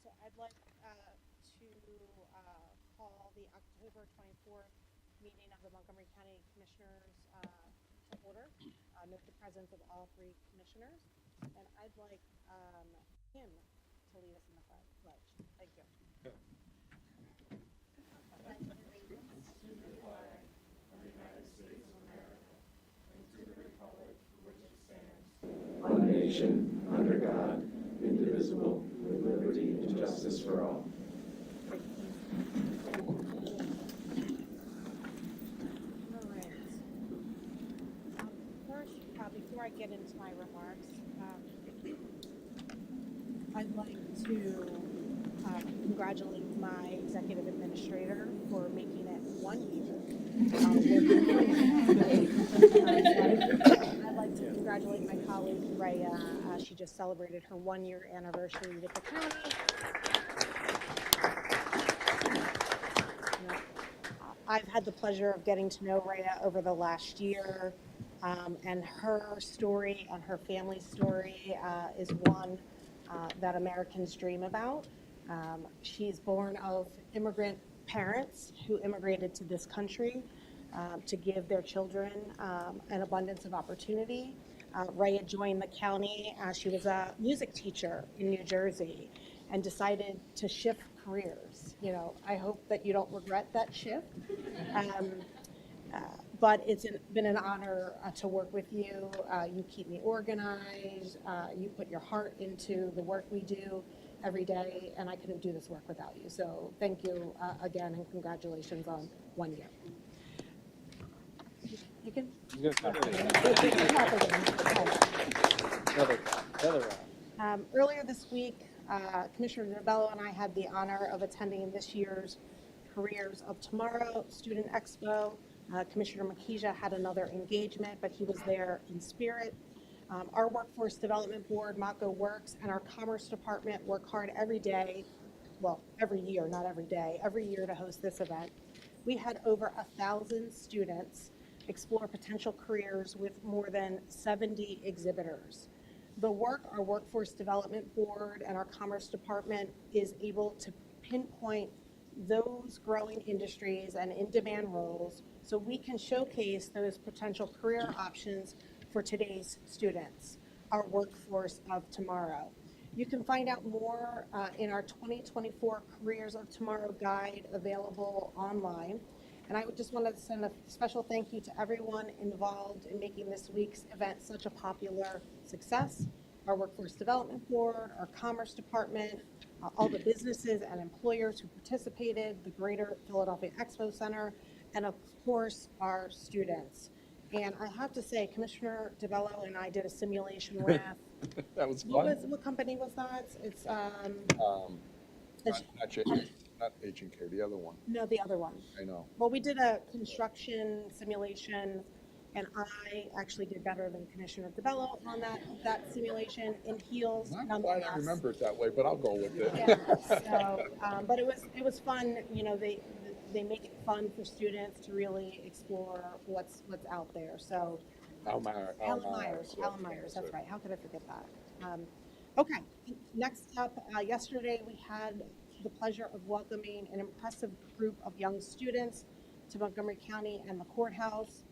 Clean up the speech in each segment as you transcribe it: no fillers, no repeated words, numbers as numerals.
So I'd like to call the October 24th meeting of the Montgomery County Commissioners to order. Note the presence of all three commissioners. And I'd like Kim to lead us in the pledge. Thank you. One nation, under God, indivisible, with liberty and justice for all. All right. First, before I get into my remarks, I'd like to congratulate my executive administrator for making it 1 year. I'd like to congratulate my colleague Raya. She just celebrated her 1-year anniversary with the county. I've had the pleasure of getting to know Raya over the last year, and her story and her family's story is one that Americans dream about. She's born of immigrant parents who immigrated to this country to give their children an abundance of opportunity. Raya joined the county. She was a music teacher in New Jersey and decided to shift careers. You know, I hope that you don't regret that shift. But it's been an honor to work with you. You keep me organized. You put your heart into the work we do every day, and I couldn't do this work without you. So thank you again, and congratulations on 1 year. You can. Earlier this week, Commissioner DeBello and I had the honor of attending this year's Careers of Tomorrow Student Expo. Commissioner Makija had another engagement, but he was there in spirit. Our Workforce Development Board, Mako Works, and our Commerce Department work hard every day, well, every year, not every day, every year to host this event. We had over 1,000 students explore potential careers with more than 70 exhibitors. The work our Workforce Development Board and our Commerce Department is able to pinpoint those growing industries and in-demand roles so we can showcase those potential career options for today's students, our workforce of tomorrow. You can find out more in our 2024 Careers of Tomorrow guide available online. And I would just want to send a special thank you to everyone involved in making this week's event such a popular success. Our Workforce Development Board, our Commerce Department, all the businesses and employers who participated, the Greater Philadelphia Expo Center, and of course, our students. And I have to say, Commissioner DeBello and I did a simulation with, That was fun. what company was that? It's, Not H&K, the other one. no, the other one. I know. Well, we did a construction simulation, and I actually did better than Commissioner DeBello on that simulation in heels. Not quite, I remember it that way, but I'll go with it. Yeah, so, but it was fun. You know, they make it fun for students to really explore what's out there. So, Alan Myers, that's right. How could I forget that? Okay, next up, yesterday we had the pleasure of welcoming an impressive group of young students to Montgomery County and the courthouse.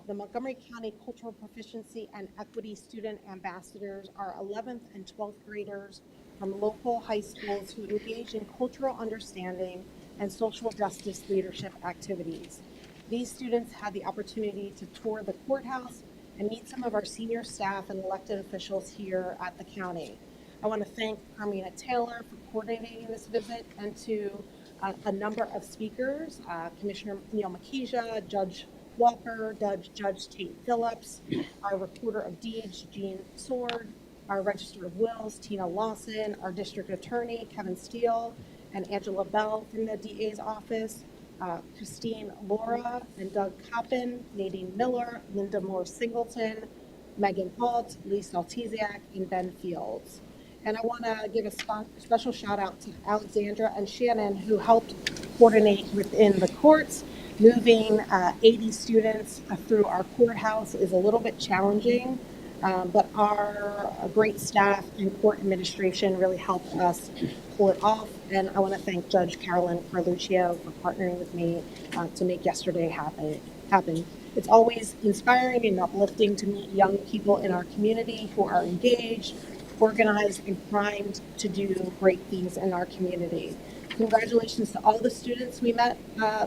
The Montgomery County Cultural Proficiency and Equity Student Ambassadors are 11th and 12th graders from local high schools who engage in cultural understanding and social justice leadership activities. These students had the opportunity to tour the courthouse and meet some of our senior staff and elected officials here at the county. I want to thank Carmina Taylor for coordinating this visit, and to a number of speakers, Commissioner Neil Makija, Judge Walker, Judge Tate Phillips, our Recorder of Deeds, Jean Sword, our Register of Wills, Tina Lawson, our District Attorney, Kevin Steele, and Angela Bell from the DA's office, Christine Laura and Doug Coppin, Nadine Miller, Linda Moore Singleton, Megan Holt, Lee Saltesiak, and Ben Fields. And I want to give a special shout out to Alexandra and Shannon, who helped coordinate within the courts. Moving 80 students through our courthouse is a little bit challenging. but our great staff and court administration really helped us pull it off. And I want to thank Judge Carolyn Carluccio for partnering with me to make yesterday happen. It's always inspiring and uplifting to meet young people in our community who are engaged, organized, and primed to do great things in our community. Congratulations to all the students we met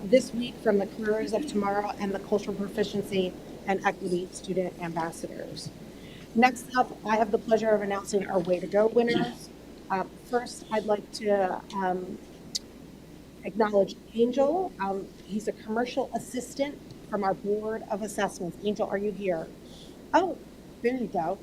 this week from the Careers of Tomorrow and the Cultural Proficiency and Equity Student Ambassadors. Next up, I have the pleasure of announcing our Way to Go winners. First, I'd like to acknowledge Angel. He's a commercial assistant from our Board of Assessments. Angel, are you here? Oh, there you go.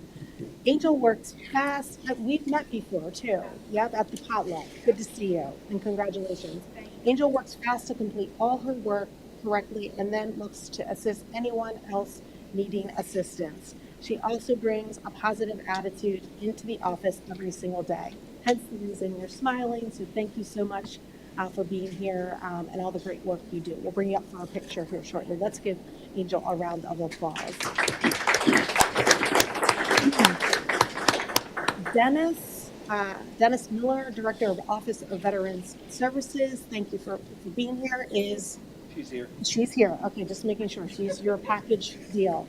Angel works fast. We've met before too. Yep, at the potluck. Good to see you and congratulations. Angel works fast to complete all her work correctly and then looks to assist anyone else needing assistance. She also brings a positive attitude into the office every single day. Hence the reason you're smiling. So thank you so much for being here and all the great work you do. We'll bring you up for a picture here shortly. Let's give Angel a round of applause. Dennis Miller, Director of Office of Veterans Services, thank you for being here. She's here. She's here. Okay, just making sure. She's your package deal.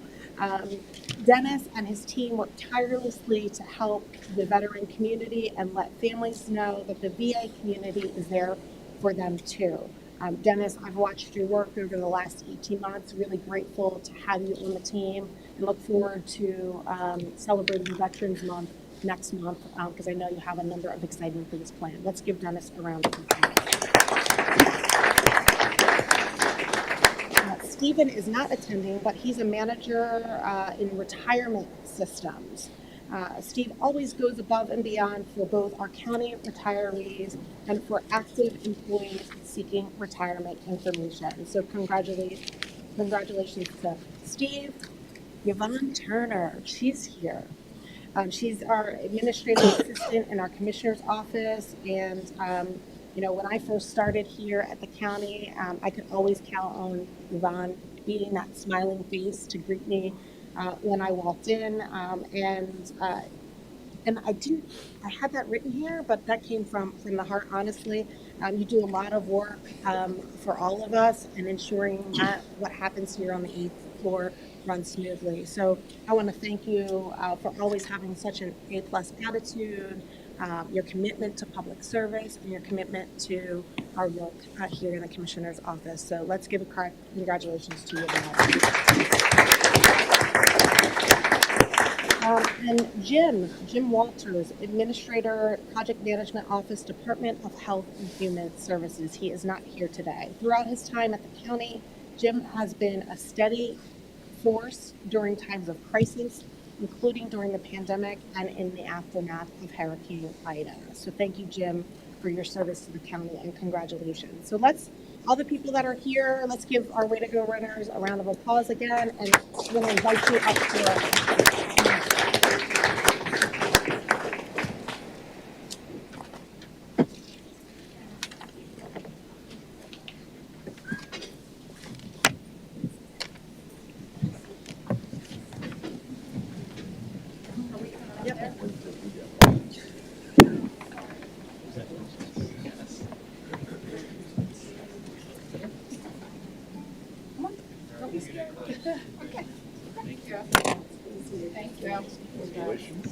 Dennis and his team work tirelessly to help the veteran community and let families know that the VA community is there for them too. Dennis, I've watched your work over the last 18 months. Really grateful to have you on the team and look forward to celebrating Veterans Month next month because I know you have a number of exciting things planned. Let's give Dennis a round of applause. Stephen is not attending, but he's a manager in retirement systems. Steve always goes above and beyond for both our county retirees and for active employees seeking retirement information. So congratulations to Steve. Yvonne Turner, she's here. She's our administrative assistant in our commissioner's office. And, when I first started here at the county, I could always count on Yvonne being that smiling face to greet me when I walked in. And I had that written here, but that came from the heart, honestly. You do a lot of work for all of us and ensuring that what happens here on the 8th floor runs smoothly. So I want to thank you for always having such an A+ attitude, your commitment to public service, and your commitment to our work here in the Commissioner's office. So let's give a congratulations to you. And Jim Walters, Administrator, Project Management Office, Department of Health and Human Services. He is not here today. Throughout his time at the county, Jim has been a steady force during times of crisis, including during the pandemic and in the aftermath of Hurricane Ida. So thank you, Jim, for your service to the county and congratulations. So all the people that are here, let's give our Way to Go runners a round of applause again, and we'll invite you up to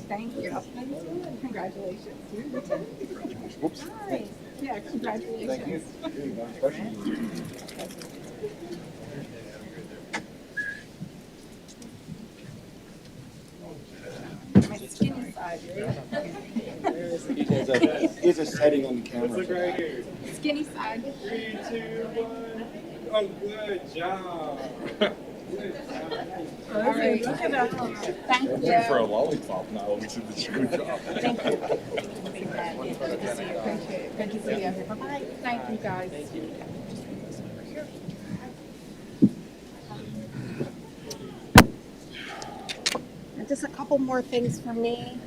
Thank you. Congratulations. Whoops. Hi. Yeah, congratulations. Thank you. Here you go. My skinny side, Here's a setting on the camera. Look right here. Skinny side. 3, 2, 1. Oh, good job. All right. Look at that. Thank For you. a lollipop now, we should do a good job. thank you. Good to see you. Good to see you. Bye-bye. Thank you, guys. And just a couple more things from me.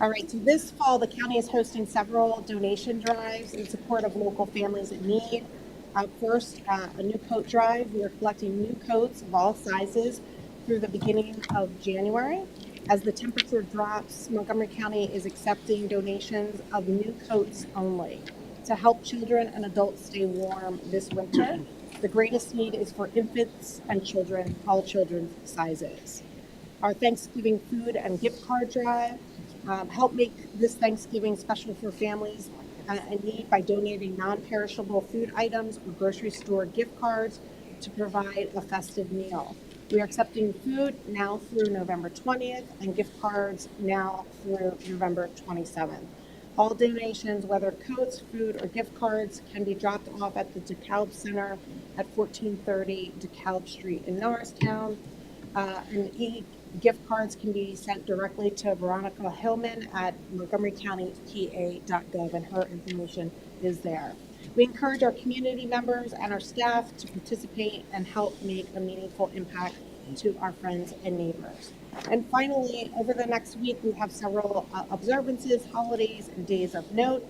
All right, so this fall, the county is hosting several donation drives in support of local families in need. First, a new coat drive. We are collecting new coats of all sizes through the beginning of January. As the temperature drops, Montgomery County is accepting donations of new coats only to help children and adults stay warm this winter. The greatest need is for infants and children, all children's sizes. Our Thanksgiving food and gift card drive help make this Thanksgiving special for families in need by donating non-perishable food items or grocery store gift cards to provide a festive meal. We are accepting food now through November 20th and gift cards now through November 27th. All donations, whether coats, food, or gift cards, can be dropped off at the DeKalb Center at 1430 DeKalb Street in Norristown. And gift cards can be sent directly to Veronica Hillman at montgomerycountypa.gov, and her information is there. We encourage our community members and our staff to participate and help make a meaningful impact to our friends and neighbors. And finally, over the next week, we have several observances, holidays, and days of note.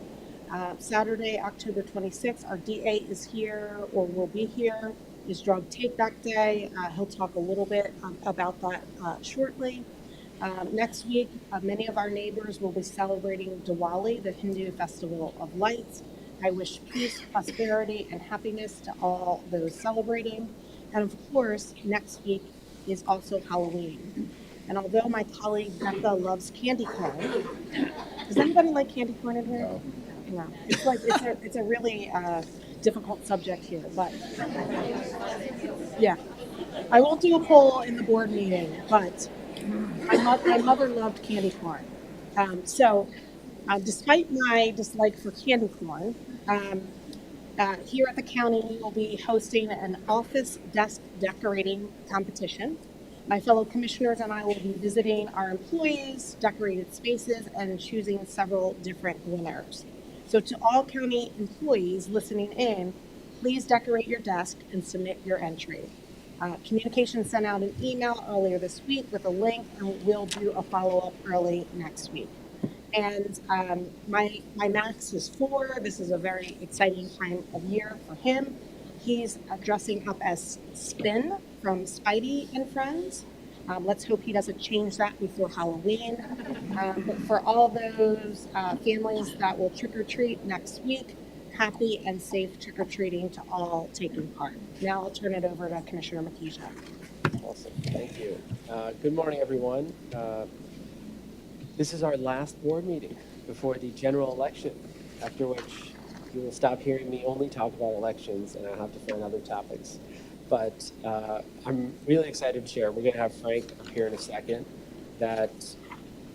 Saturday, October 26th, our DA is here or will be here. Is Drug Take Back Day. He'll talk a little bit about that shortly. Next week, many of our neighbors will be celebrating Diwali, the Hindu festival of lights. I wish peace, prosperity, and happiness to all those celebrating. And of course, next week is also Halloween. And although my colleague Becca loves candy corn, does anybody like candy corn in here? No. It's like it's a really difficult subject here, but yeah, I won't do a poll in the board meeting, but my mother loved candy corn. Despite my dislike for candy corn, here at the county, we will be hosting an office desk decorating competition. My fellow commissioners and I will be visiting our employees, decorated spaces, and choosing several different winners. So to all county employees listening in, please decorate your desk and submit your entry. Communications sent out an email earlier this week with a link, and we'll do a follow-up early next week. And my Max is 4. This is a very exciting time of year for him. He's dressing up as Spin from Spidey and Friends. Let's hope he doesn't change that before Halloween. But for all those families that will trick-or-treat next week, happy and safe trick-or-treating to all taking part. Now I'll turn it over to Commissioner Makija. Awesome, thank you. Good morning, everyone. This is our last board meeting before the general election, after which you will stop hearing me only talk about elections and I'll have to find other topics. But I'm really excited to share. We're going to have Frank up here in a second, that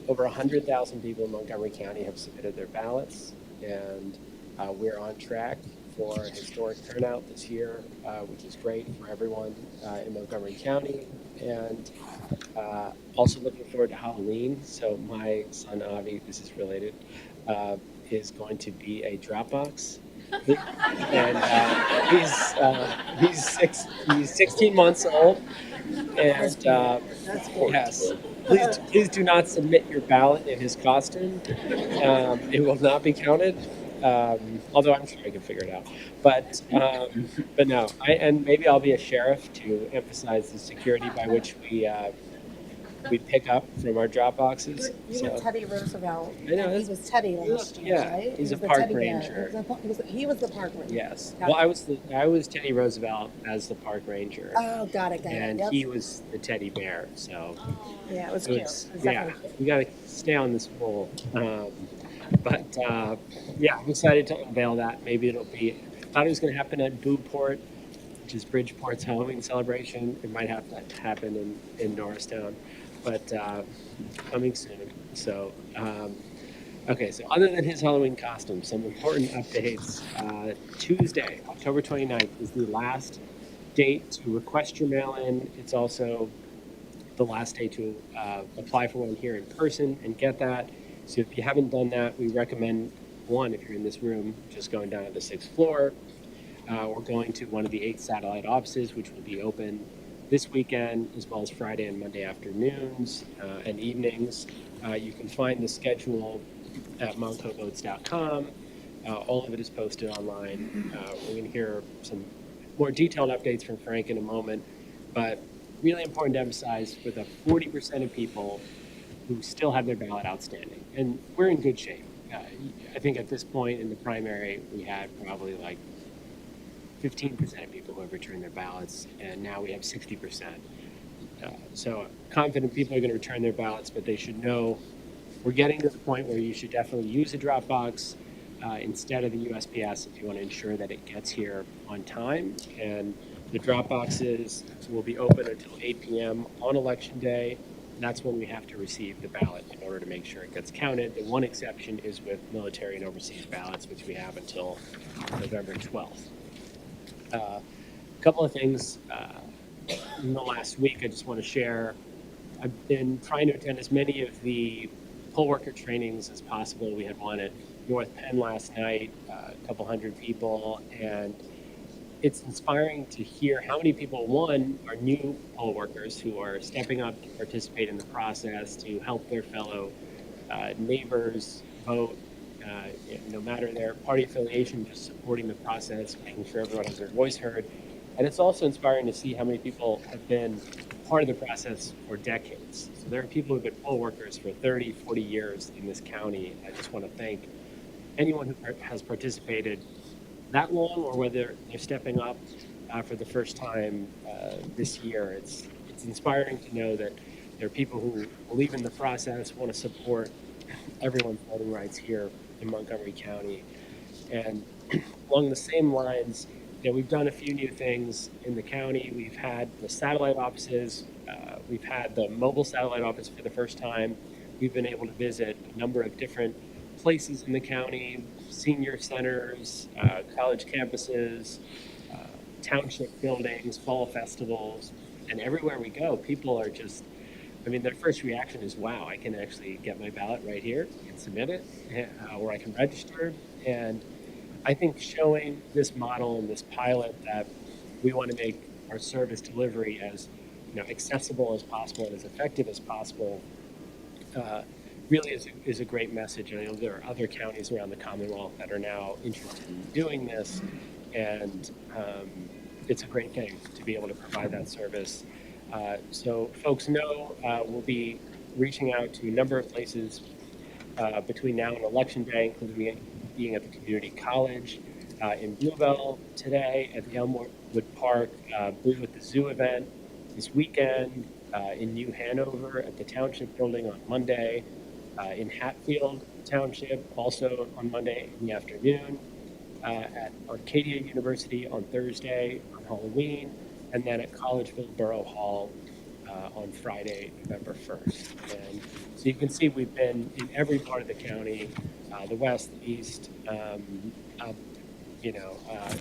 over 100,000 people in Montgomery County have submitted their ballots, and we're on track for a historic turnout this year, which is great for everyone in Montgomery County. And also looking forward to Halloween. So my son Avi, this is related, is going to be a Dropbox. And he's 16 months old, and yes, please do not submit your ballot in his costume. It will not be counted, although I'm sure I can figure it out. But no, and maybe I'll be a sheriff to emphasize the security by which we pick up from our drop boxes. You were Teddy Roosevelt. I know, He was Teddy last year, yeah, right? he's He a was the park teddy bear. ranger. He was the park ranger. Yes. Got Well, it. I was Teddy Roosevelt as the park ranger, Oh, got it. and Yep. he was the teddy bear. So Yeah, it was it cute. was, It was yeah, definitely cute. we got to stay on this roll. Yeah, I'm excited to unveil that. Maybe it'll be. I thought it was going to happen at Booport, which is Bridgeport's Halloween celebration. It might have to happen in Norristown, but coming soon. So. Okay, so other than his Halloween costume, some important updates. Tuesday, October 29th, is the last date to request your mail-in. It's also the last day to apply for one here in person and get that. So if you haven't done that, we recommend, one, if you're in this room, just going down to the 6th floor, or going to one of the 8 satellite offices, which will be open this weekend, as well as Friday and Monday afternoons and evenings. You can find the schedule at moncovotes.com. All of it is posted online. We're going to hear some more detailed updates from Frank in a moment, but really important to emphasize with a 40% of people who still have their ballot outstanding, and we're in good shape. I think at this point in the primary, we had probably like 15% of people who have returned their ballots, and now we have 60%. So confident people are going to return their ballots, but they should know we're getting to the point where you should definitely use a drop box instead of the USPS if you want to ensure that it gets here on time. And the drop boxes will be open until 8 p.m. on Election Day. And that's when we have to receive the ballot in order to make sure it gets counted. The one exception is with military and overseas ballots, which we have until November 12th. A couple of things in the last week I just want to share. I've been trying to attend as many of the poll worker trainings as possible. We had one at North Penn last night, a couple hundred people, and it's inspiring to hear how many people, one, are new poll workers who are stepping up to participate in the process to help their fellow neighbors vote, no matter their party affiliation, just supporting the process, making sure everyone has their voice heard. And it's also inspiring to see how many people have been part of the process for decades. So there are people who have been poll workers for 30, 40 years in this county. I just want to thank anyone who has participated that long, or whether they're stepping up for the first time this year. It's inspiring to know that there are people who believe in the process, want to support everyone's voting rights here in Montgomery County. And along the same lines, we've done a few new things in the county. We've had the satellite offices. We've had the mobile satellite office for the first time. We've been able to visit a number of different places in the county, senior centers, college campuses, township buildings, fall festivals, and everywhere we go, people are just, their first reaction is, wow, I can actually get my ballot right here and submit it, or I can register. And I think showing this model and this pilot that we want to make our service delivery as accessible as possible and as effective as possible really is a great message. And I know there are other counties around the Commonwealth that are now interested in doing this, and it's a great thing to be able to provide that service. So folks know we'll be reaching out to a number of places between now and Election Day, including being at the community college in Bluebell today, at the Elmwood Park Blue at the Zoo event this weekend, in New Hanover at the Township Building on Monday, in Hatfield Township also on Monday in the afternoon, at Arcadia University on Thursday on Halloween, and then at Collegeville Borough Hall on Friday, November 1st. And so you can see we've been in every part of the county, the west, the east, up,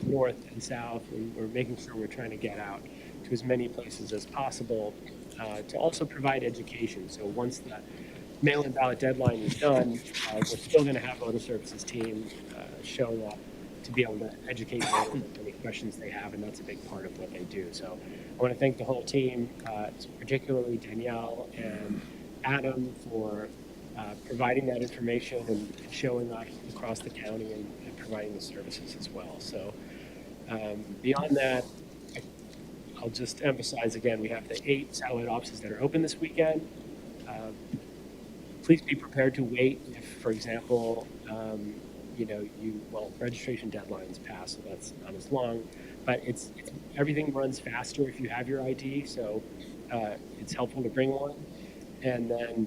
north and south. And we're making sure we're trying to get out to as many places as possible to also provide education. So once the mail-in ballot deadline is done, we're still going to have voter services team showing up to be able to educate them on any questions they have, and that's a big part of what they do. So I want to thank the whole team, particularly Danielle and Adam, for providing that information and showing up across the county and providing the services as well. So beyond that, I'll just emphasize again, we have the 8 satellite offices that are open this weekend. Please be prepared to wait if, for example, registration deadlines pass, so that's not as long, but everything runs faster if you have your ID, so it's helpful to bring one. And then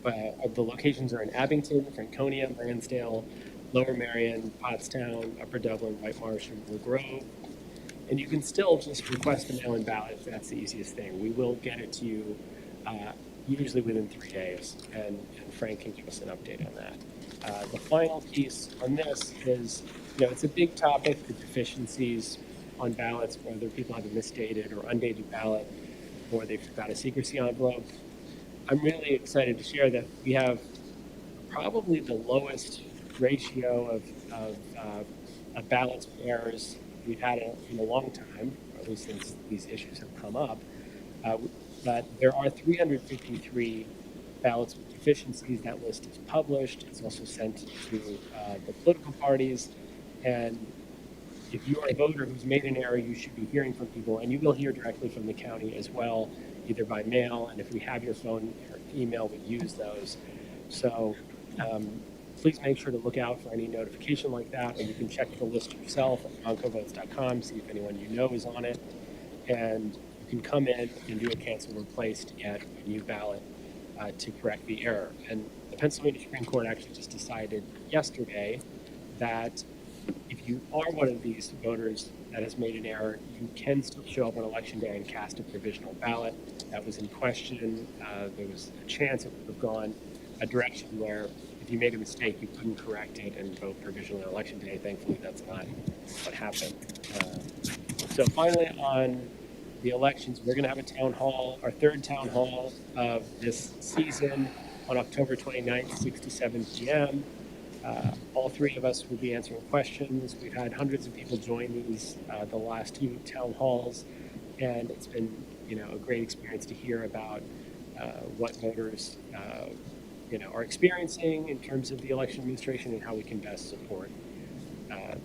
the locations are in Abington, Franconia, Lansdale, Lower Merion, Pottstown, Upper Dublin, White Marsh, and Blue Grove. And you can still just request a mail-in ballot if that's the easiest thing. We will get it to you usually within 3 days, and Frank can give us an update on that. The final piece on this is, it's a big topic, the deficiencies on ballots, whether people have a misdated or undated ballot, or they've got a secrecy envelope. I'm really excited to share that we have probably the lowest ratio of ballots with errors we've had in a long time, or at least since these issues have come up. But there are 353 ballots with deficiencies. That list is published. It's also sent to the political parties. And if you are a voter who's made an error, you should be hearing from people, and you will hear directly from the county as well, either by mail, and if we have your phone or email, we use those. So please make sure to look out for any notification like that, or you can check the list yourself at broncovotes.com, see if anyone you know is on it, and you can come in and do a cancel replace to get a new ballot to correct the error. And the Pennsylvania Supreme Court actually just decided yesterday that if you are one of these voters that has made an error, you can still show up on election day and cast a provisional ballot. That was in question. There was a chance it would have gone a direction where if you made a mistake, you couldn't correct it and vote provisionally on election day. Thankfully, that's not what happened. So finally, on the elections, we're going to have a town hall, our third town hall of this season on October 29th, 6 to 7 p.m. All three of us will be answering questions. We've had hundreds of people join these the last few town halls, and it's been a great experience to hear about what voters are experiencing in terms of the election administration and how we can best support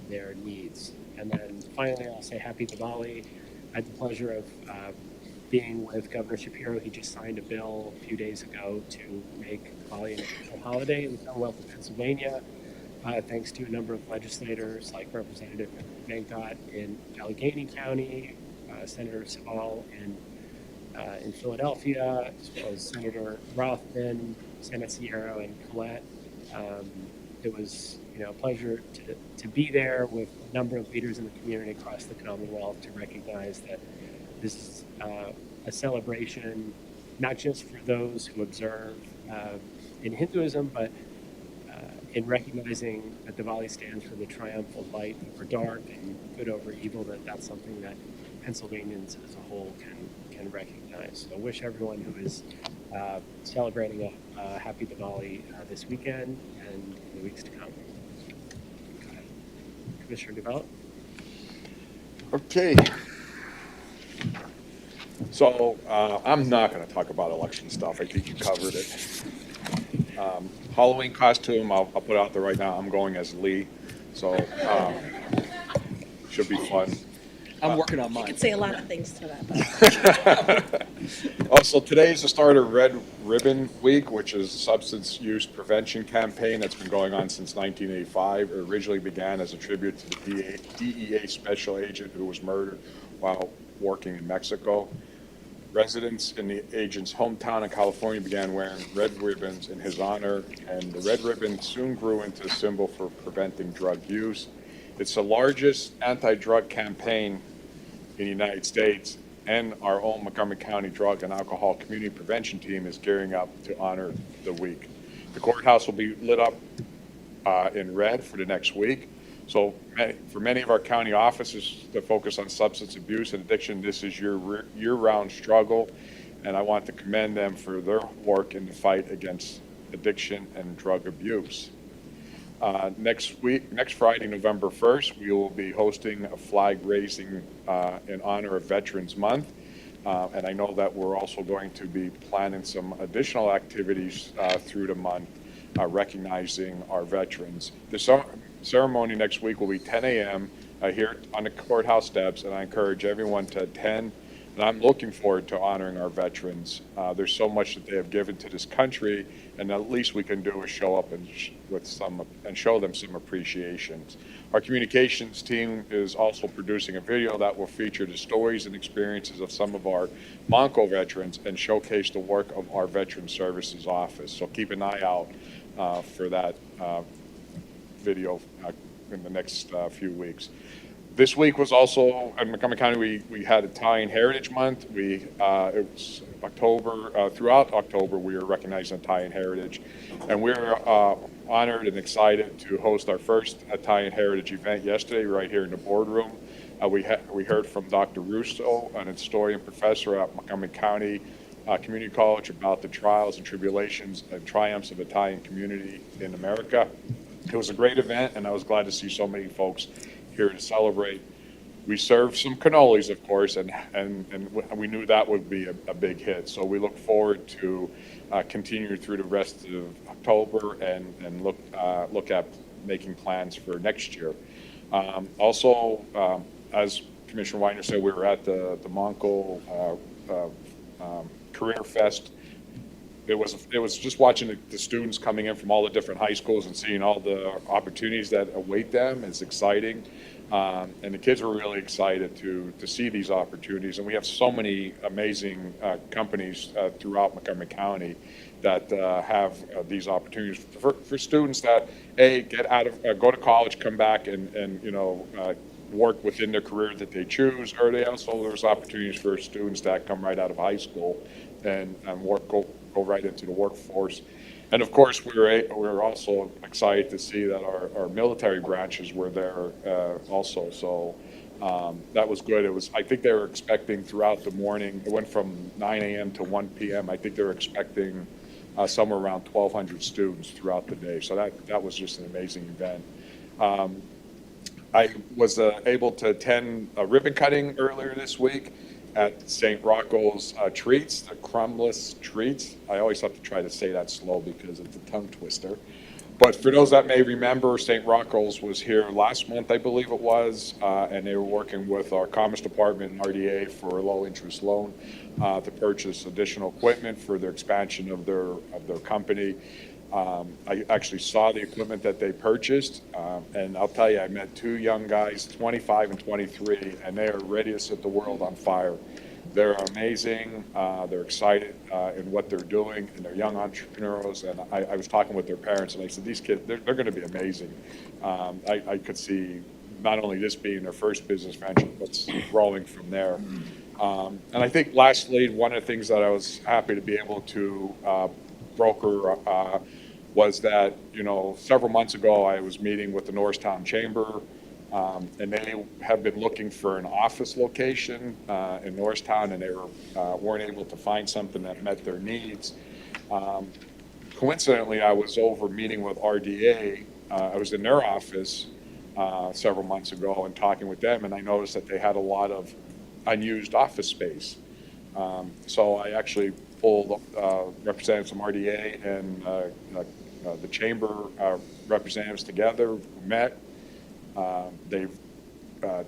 their needs. And then finally, I'll say Happy Diwali. I had the pleasure of being with Governor Shapiro. He just signed a bill a few days ago to make Diwali an official holiday in the Commonwealth of Pennsylvania, thanks to a number of legislators like Representative Venkat in Allegheny County, Senator Saval in Philadelphia, as well as Senator Rothman, Santa Sierra, and Collette. It was a pleasure to be there with a number of leaders in the community across the Commonwealth to recognize that this is a celebration, not just for those who observe in Hinduism, but in recognizing that Diwali stands for the triumph of light over dark and good over evil, that's something that Pennsylvanians as a whole can recognize. So I wish everyone who is celebrating a happy Diwali this weekend and in the weeks to come. Commissioner DeVello? Okay. So I'm not going to talk about election stuff. I think you covered it. Halloween costume, I'll put out there right now. I'm going as Lee, so should be fun. I'm working on You mine. could say a lot of things to that. Also, today is the start of Red Ribbon Week, which is a substance use prevention campaign that's been going on since 1985. It originally began as a tribute to the DEA special agent who was murdered while working in Mexico. Residents in the agent's hometown in California began wearing red ribbons in his honor, and the red ribbon soon grew into a symbol for preventing drug use. It's the largest anti-drug campaign in the United States, and our own Montgomery County Drug and Alcohol Community Prevention Team is gearing up to honor the week. The courthouse will be lit up in red for the next week. So for many of our county offices that focus on substance abuse and addiction, this is your year-round struggle, and I want to commend them for their work in the fight against addiction and drug abuse. Next Friday, November 1st, we will be hosting a flag raising in honor of Veterans Month. And I know that we're also going to be planning some additional activities through the month recognizing our veterans. The ceremony next week will be 10 a.m. Here on the courthouse steps, and I encourage everyone to attend. And I'm looking forward to honoring our veterans. There's so much that they have given to this country, and the least we can do is show up and show them some appreciation. Our communications team is also producing a video that will feature the stories and experiences of some of our Monco veterans and showcase the work of our Veteran Services Office. So keep an eye out for that video in the next few weeks. This week was also, in Montgomery County, we had Italian Heritage Month. It was October, throughout October, we were recognizing Italian Heritage. And we're honored and excited to host our first Italian Heritage event yesterday, right here in the boardroom. We heard from Dr. Russo, an historian professor at Montgomery County Community College, about the trials and tribulations and triumphs of Italian community in America. It was a great event, and I was glad to see so many folks here to celebrate. We served some cannolis, of course, and we knew that would be a big hit. So we look forward to continue through the rest of October and look at making plans for next year. Also, as Commissioner Weiner said, we were at the Montco Career Fest. It was just watching the students coming in from all the different high schools and seeing all the opportunities that await them is exciting. And the kids were really excited to see these opportunities. And we have so many amazing companies throughout Montgomery County that have these opportunities for students that go to college, come back and work within their career that they choose, or there's opportunities for students that come right out of high school and go right into the workforce. And of course, we're also excited to see that our military branches were there also. So that was good. I think they were expecting throughout the morning, it went from 9 a.m. to 1 p.m. I think they were expecting somewhere around 1,200 students throughout the day. So that was just an amazing event. I was able to attend a ribbon cutting earlier this week at St. Rocco's Treats, the Crumbless Treats. I always have to try to say that slow because it's a tongue twister. But for those that may remember, St. Rocco's was here last month, I believe it was, and they were working with our Commerce Department and RDA for a low-interest loan to purchase additional equipment for their expansion of their company. I actually saw the equipment that they purchased, and I'll tell you, I met two young guys, 25 and 23, and they are ready to set the world on fire. They're amazing. They're excited in what they're doing, and they're young entrepreneurs. And I was talking with their parents, and I said, these kids, they're going to be amazing. I could see not only this being their first business venture, but growing from there. And I think lastly, one of the things that I was happy to be able to broker was that, several months ago, I was meeting with the Norristown Chamber, and they have been looking for an office location in Norristown, and they weren't able to find something that met their needs. Coincidentally, I was over meeting with RDA. I was in their office several months ago and talking with them, and I noticed that they had a lot of unused office space. So I actually pulled representatives from RDA and the chamber representatives together, met. They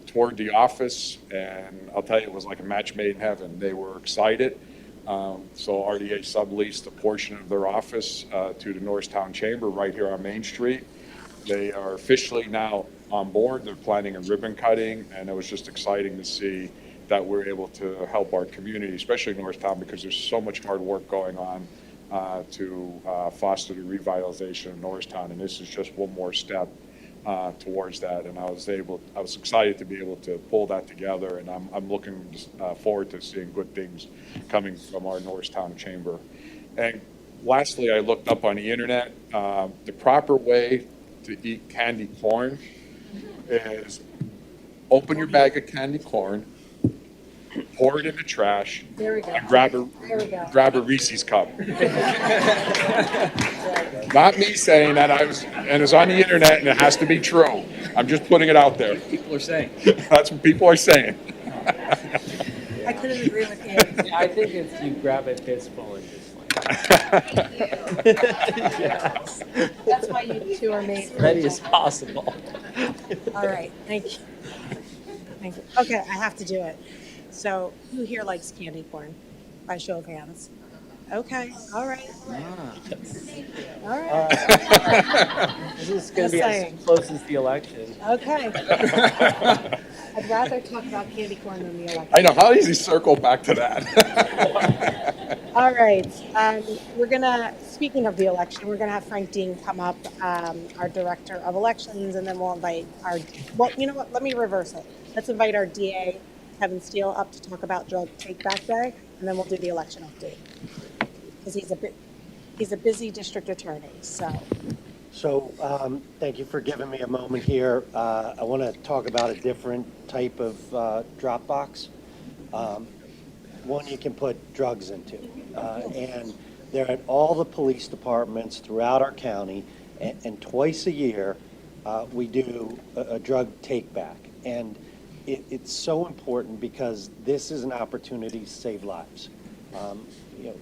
toured the office, and I'll tell you, it was like a match made in heaven. They were excited. So RDA subleased a portion of their office to the Norristown Chamber right here on Main Street. They are officially now on board. They're planning a ribbon cutting, and it was just exciting to see that we're able to help our community, especially Norristown, because there's so much hard work going on to foster the revitalization of Norristown, and this is just one more step towards that. And I was excited to be able to pull that together, and I'm looking forward to seeing good things coming from our Norristown Chamber. And lastly, I looked up on the internet. The proper way to eat candy corn is open your bag of candy corn, pour it in the trash, There we go. and grab a Reese's cup. Not me saying that, and it's on the internet, and it has to be true. I'm just putting it out there. People are saying. That's what people are saying. I couldn't agree with you. I think it's you grab a fistful and just Yes. That's why you two are made. for ready each as other. possible. All right, thank you. Thank you. Okay, I have to do it. So who here likes candy corn? By show of hands. Okay, all right. All right, This is going Just to be saying. as close as the election. okay. I'd rather talk about candy corn than the election. I know, how easy circle back to that? All right, speaking of the election, we're gonna have Frank Dean come up, our Director of Elections, and then we'll invite you know what, let me reverse it. Let's invite our DA, Kevin Steele, up to talk about Drug Take Back Day, and then we'll do the election update. Because he's a busy district attorney, so. So, thank you for giving me a moment here. I want to talk about a different type of drop box. One you can put drugs into. And they're at all the police departments throughout our county, and twice a year, we do a drug take back. And it's so important because this is an opportunity to save lives. You know,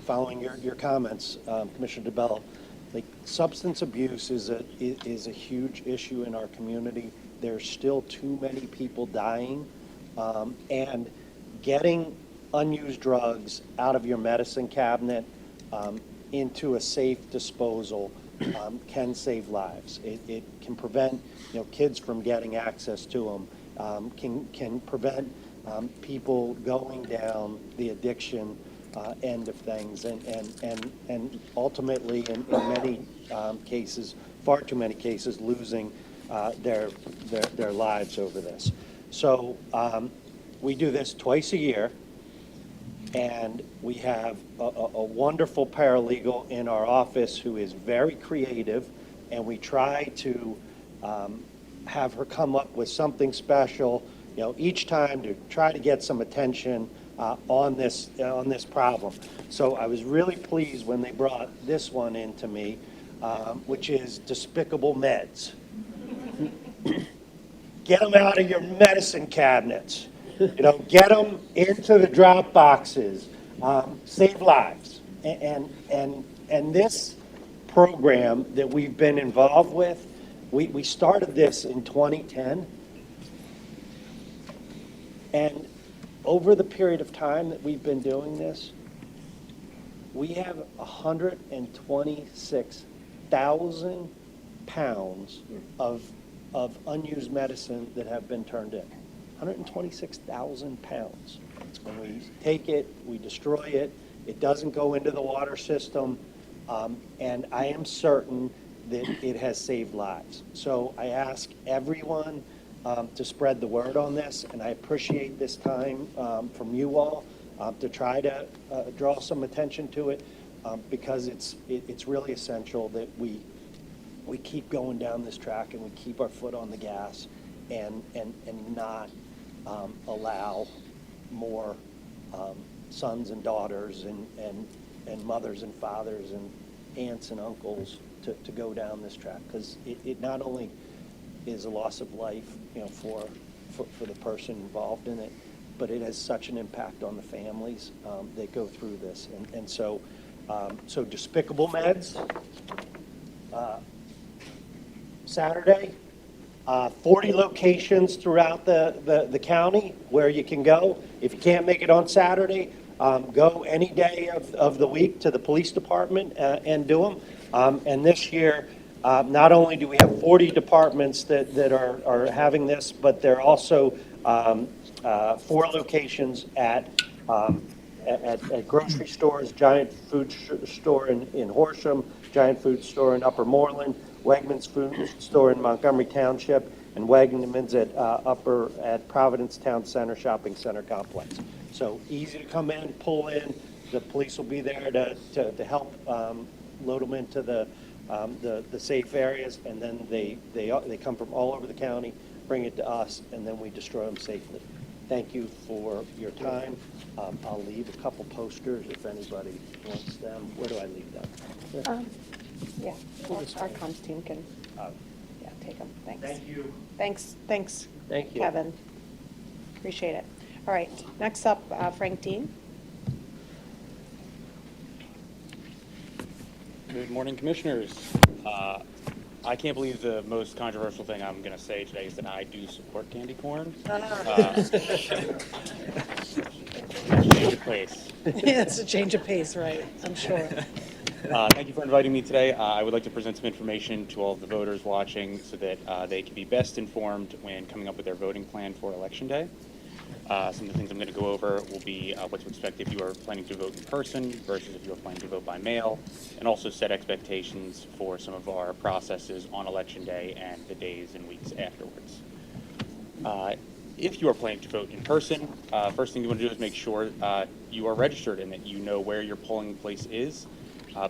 following your comments, Commissioner DeBello, like substance abuse is a huge issue in our community. There's still too many people dying, and getting unused drugs out of your medicine cabinet into a safe disposal can save lives. It can prevent, you know, kids from getting access to them, can prevent people going down the addiction end of things, and ultimately, in many cases, far too many cases, losing their lives over this. So we do this twice a year, and we have a wonderful paralegal in our office who is very creative, and we try to have her come up with something special, you know, each time to try to get some attention on this problem. So I was really pleased when they brought this one into me, which is despicable meds. Get them out of your medicine cabinets. You know, get them into the drop boxes. Save lives. And this program that we've been involved with, we started this in 2010. And over the period of time that we've been doing this, we have 126,000 pounds of unused medicine that have been turned in. 126,000 pounds. When we take it, we destroy it. It doesn't go into the water system, and I am certain that it has saved lives. So I ask everyone to spread the word on this, and I appreciate this time from you all to try to draw some attention to it, because it's really essential that we keep going down this track and we keep our foot on the gas and not allow more sons and daughters and mothers and fathers and aunts and uncles to go down this track, because it not only is a loss of life, you know, for the person involved in it, but it has such an impact on the families that go through this. And so Despicable Meds, Saturday, 40 locations throughout the county where you can go. If you can't make it on Saturday, go any day of the week to the police department and do them. And this year, not only do we have 40 departments that are having this, but there are also 4 locations at grocery stores: Giant Food Store in Horsham, Giant Food Store in Upper Moreland, Wegmans Food Store in Montgomery Township, and Wegmans at Providence Town Center Shopping Center Complex. So easy to come in, pull in. The police will be there to help load them into the safe areas, and then they come from all over the county, bring it to us, and then we destroy them safely. Thank you for your time. I'll leave a couple posters if anybody wants them. Where do I leave them? Yeah, our comms team can, yeah, take them. Thanks. Thank you. Thanks, Thank you. Kevin. Appreciate it. All right, next up, Frank Dean. Good morning, Commissioners. I can't believe the most controversial thing I'm going to say today is that I do support candy corn. Change of pace. It's a change of pace, right? I'm sure. Thank you for inviting me today. I would like to present some information to all of the voters watching so that they can be best informed when coming up with their voting plan for Election Day. Some of the things I'm going to go over will be what to expect if you are planning to vote in person versus if you are planning to vote by mail, and also set expectations for some of our processes on Election Day and the days and weeks afterwards. If you are planning to vote in person, first thing you want to do is make sure you are registered and that you know where your polling place is,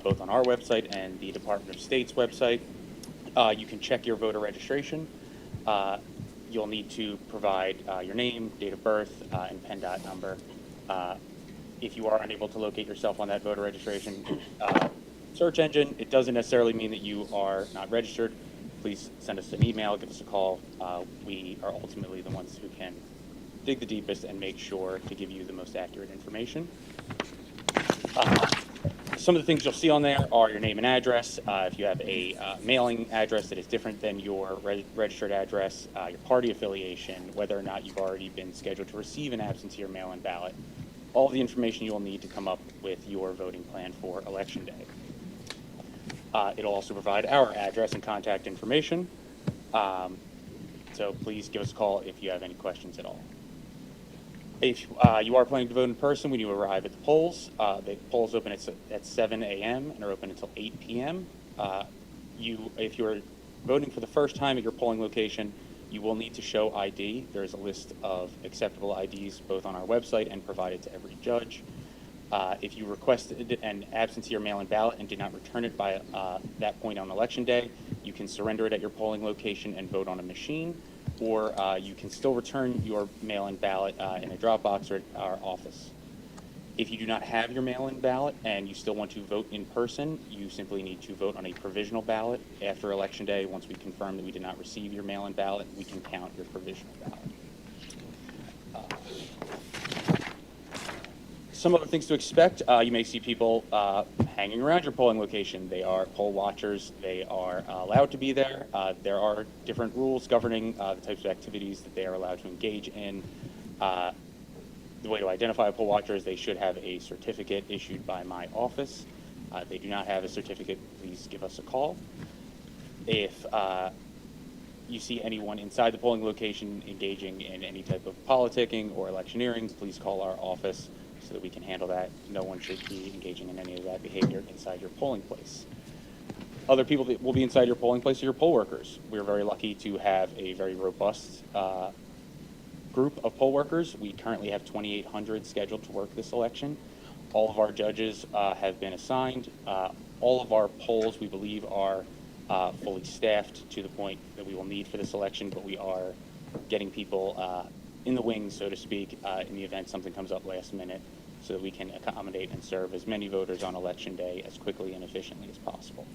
both on our website and the Department of State's website. You can check your voter registration. You'll need to provide your name, date of birth, and PennDOT number. If you are unable to locate yourself on that voter registration search engine, it doesn't necessarily mean that you are not registered. please send us an email, give us a call. We are ultimately the ones who can dig the deepest and make sure to give you the most accurate information. Some of the things you'll see on there are your name and address. If you have a mailing address that is different than your registered address, your party affiliation, whether or not you've already been scheduled to receive an absentee or mail-in ballot, all the information you'll need to come up with your voting plan for Election Day. It'll also provide our address and contact information. So please give us a call if you have any questions at all. If you are planning to vote in person when you arrive at the polls, the polls open at 7 a.m. and are open until 8 p.m. If you're voting for the first time at your polling location, you will need to show ID. There is a list of acceptable IDs both on our website and provided to every judge. If you requested an absentee or mail-in ballot and did not return it by that point on Election Day, you can surrender it at your polling location and vote on a machine, or you can still return your mail-in ballot in a drop box or at our office. If you do not have your mail-in ballot and you still want to vote in person, you simply need to vote on a provisional ballot after Election Day. Once we confirm that we did not receive your mail-in ballot, we can count your provisional ballot. Some other things to expect. You may see people hanging around your polling location. They are poll watchers. They are allowed to be there. There are different rules governing the types of activities that they are allowed to engage in. The way to identify a poll watcher is they should have a certificate issued by my office. If they do not have a certificate, please give us a call. If you see anyone inside the polling location engaging in any type of politicking or electioneering, please call our office so that we can handle that. No one should be engaging in any of that behavior inside your polling place. Other people that will be inside your polling place are your poll workers. We're very lucky to have a very robust group of poll workers. We currently have 2,800 scheduled to work this election. All of our judges have been assigned. All of our polls, we believe, are fully staffed to the point that we will need for this election, but we are getting people in the wings, so to speak, in the event something comes up last minute, so that we can accommodate and serve as many voters on Election Day as quickly and efficiently as possible.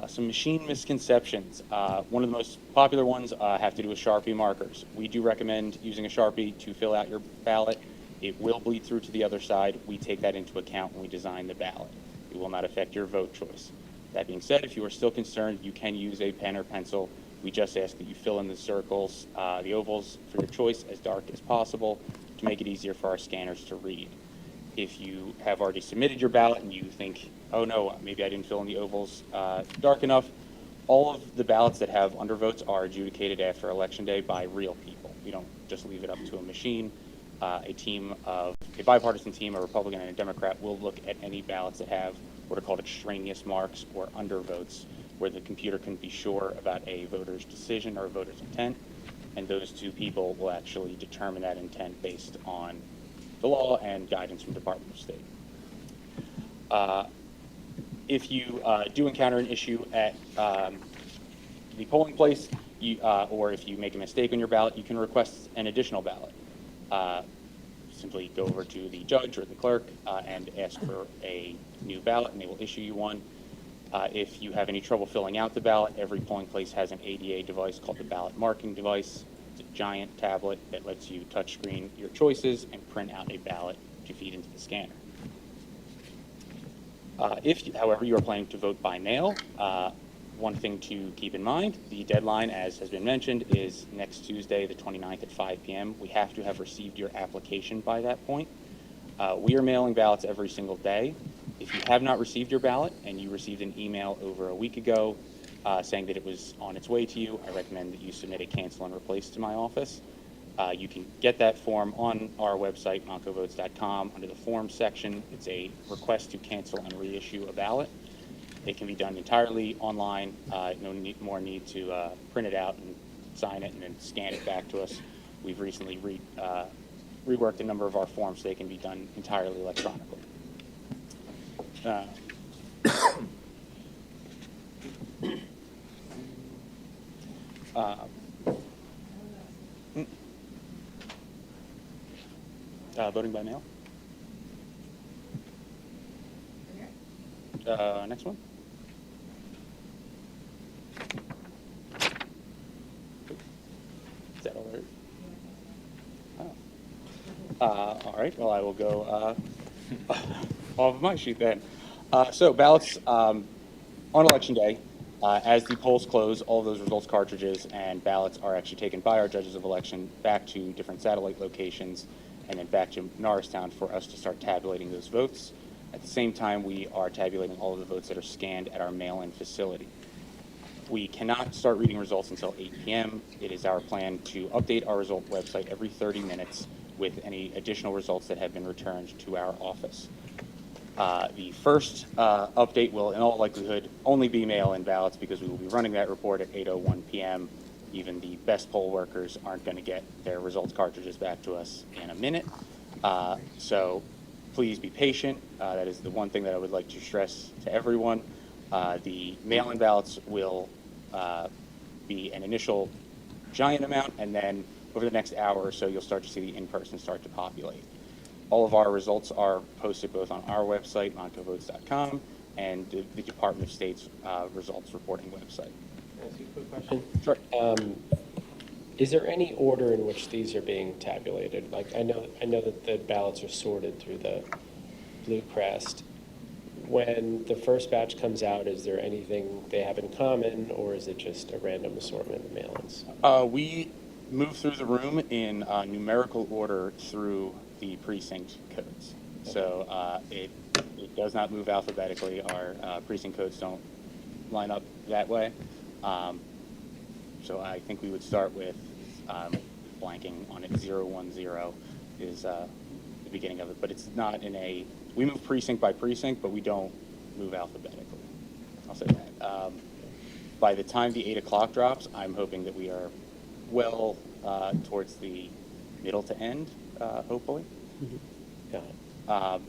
Some machine misconceptions. One of the most popular ones have to do with Sharpie markers. We do recommend using a Sharpie to fill out your ballot. It will bleed through to the other side. We take that into account when we design the ballot. It will not affect your vote choice. That being said, if you are still concerned, you can use a pen or pencil. We just ask that you fill in the circles, the ovals for your choice as dark as possible to make it easier for our scanners to read. If you have already submitted your ballot and you think, oh no, maybe I didn't fill in the ovals dark enough, all of the ballots that have undervotes are adjudicated after Election Day by real people. We don't just leave it up to a machine. A bipartisan team, a Republican and a Democrat, will look at any ballots that have what are called extraneous marks or undervotes, where the computer can be sure about a voter's decision or a voter's intent, and those two people will actually determine that intent based on the law and guidance from Department of State. If you do encounter an issue at the polling place, or if you make a mistake on your ballot, you can request an additional ballot. Simply go over to the judge or the clerk and ask for a new ballot, and they will issue you one. If you have any trouble filling out the ballot, every polling place has an ADA device called the ballot marking device. It's a giant tablet that lets you touchscreen your choices and print out a ballot to feed into the scanner. If, however, you are planning to vote by mail, one thing to keep in mind, the deadline, as has been mentioned, is next Tuesday, the 29th at 5 p.m. We have to have received your application by that point. We are mailing ballots every single day. If you have not received your ballot and you received an email over a week ago saying that it was on its way to you, I recommend that you submit a cancel and replace to my office. You can get that form on our website, moncovotes.com, under the forms section. It's a request to cancel and reissue a ballot. It can be done entirely online. No more need to print it out and sign it and then scan it back to us. We've recently reworked a number of our forms so they can be done entirely electronically. Voting by mail. Next one. All right, well, I will go off of my sheet then. So ballots on Election Day, as the polls close, all of those results cartridges and ballots are actually taken by our judges of election back to different satellite locations and then back to Norristown for us to start tabulating those votes. At the same time, we are tabulating all of the votes that are scanned at our mail-in facility. We cannot start reading results until 8 p.m. It is our plan to update our result website every 30 minutes with any additional results that have been returned to our office. The first update will, in all likelihood, only be mail-in ballots because we will be running that report at 8:01 p.m. Even the best poll workers aren't going to get their results cartridges back to us in a minute. So please be patient. That is the one thing that I would like to stress to everyone. The mail-in ballots will be an initial giant amount, and then over the next hour or so, you'll start to see the in-person start to populate. All of our results are posted both on our website, moncovotes.com, and the Department of State's results reporting website. Can I ask you a quick question? Sure. Is there any order in which these are being tabulated? Like, I know that the ballots are sorted through the Blue Crest. When the first batch comes out, is there anything they have in common, or is it just a random assortment of mail-ins? We move through the room in numerical order through the precinct codes. So it does not move alphabetically. Our precinct codes don't line up that way. So I think we would start with blanking on it. 010 is the beginning of it, but it's not in a. We move precinct by precinct, but we don't move alphabetically. I'll say that. By the time the 8 o'clock drops, I'm hoping that we are well towards the middle to end, hopefully. Got it.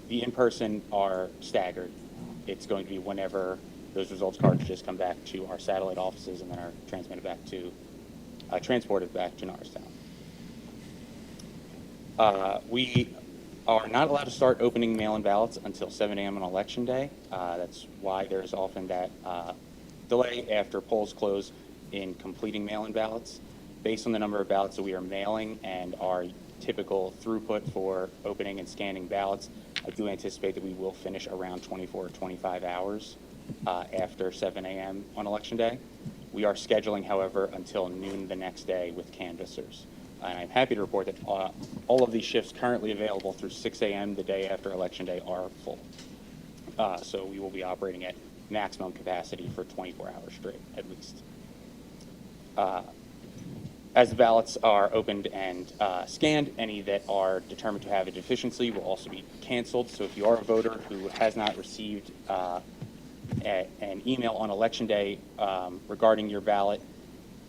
The in-person are staggered. It's going to be whenever those results cartridges come back to our satellite offices and then are transported back to Norristown. We are not allowed to start opening mail-in ballots until 7 a.m. on Election Day. That's why there's often that delay after polls close in completing mail-in ballots. Based on the number of ballots that we are mailing and our typical throughput for opening and scanning ballots, I do anticipate that we will finish around 24 or 25 hours after 7 a.m. on Election Day. We are scheduling, however, until noon the next day with canvassers. And I'm happy to report that all of these shifts currently available through 6 a.m. the day after Election Day are full. So we will be operating at maximum capacity for 24 hours straight, at least. As the ballots are opened and scanned, any that are determined to have a deficiency will also be canceled. So if you are a voter who has not received an email on Election Day regarding your ballot,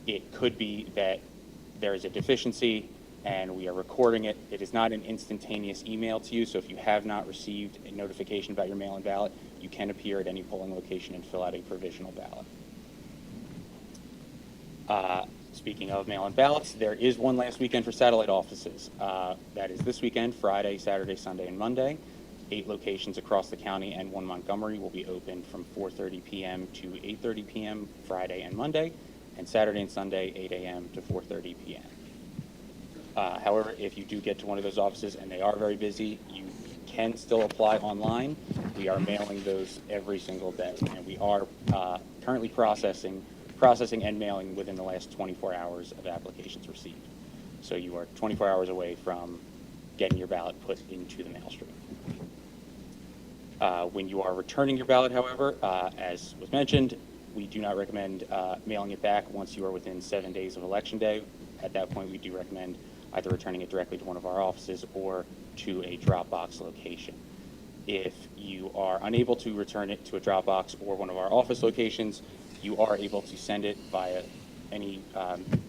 it could be that there is a deficiency and we are recording it. It is not an instantaneous email to you, so if you have not received a notification about your mail-in ballot, you can appear at any polling location and fill out a provisional ballot. Speaking of mail-in ballots, there is one last weekend for satellite offices. That is this weekend, Friday, Saturday, Sunday, and Monday. 8 locations across the county and 1 Montgomery will be open from 4:30 p.m. to 8:30 p.m. Friday and Monday, and Saturday and Sunday, 8 a.m. to 4:30 p.m. However, if you do get to one of those offices and they are very busy, you can still apply online. We are mailing those every single day, and we are currently processing and mailing within the last 24 hours of applications received. So you are 24 hours away from getting your ballot put into the mail stream. When you are returning your ballot, however, as was mentioned, we do not recommend mailing it back once you are within 7 days of Election Day. At that point, we do recommend either returning it directly to one of our offices or to a drop box location. If you are unable to return it to a drop box or one of our office locations, you are able to send it via any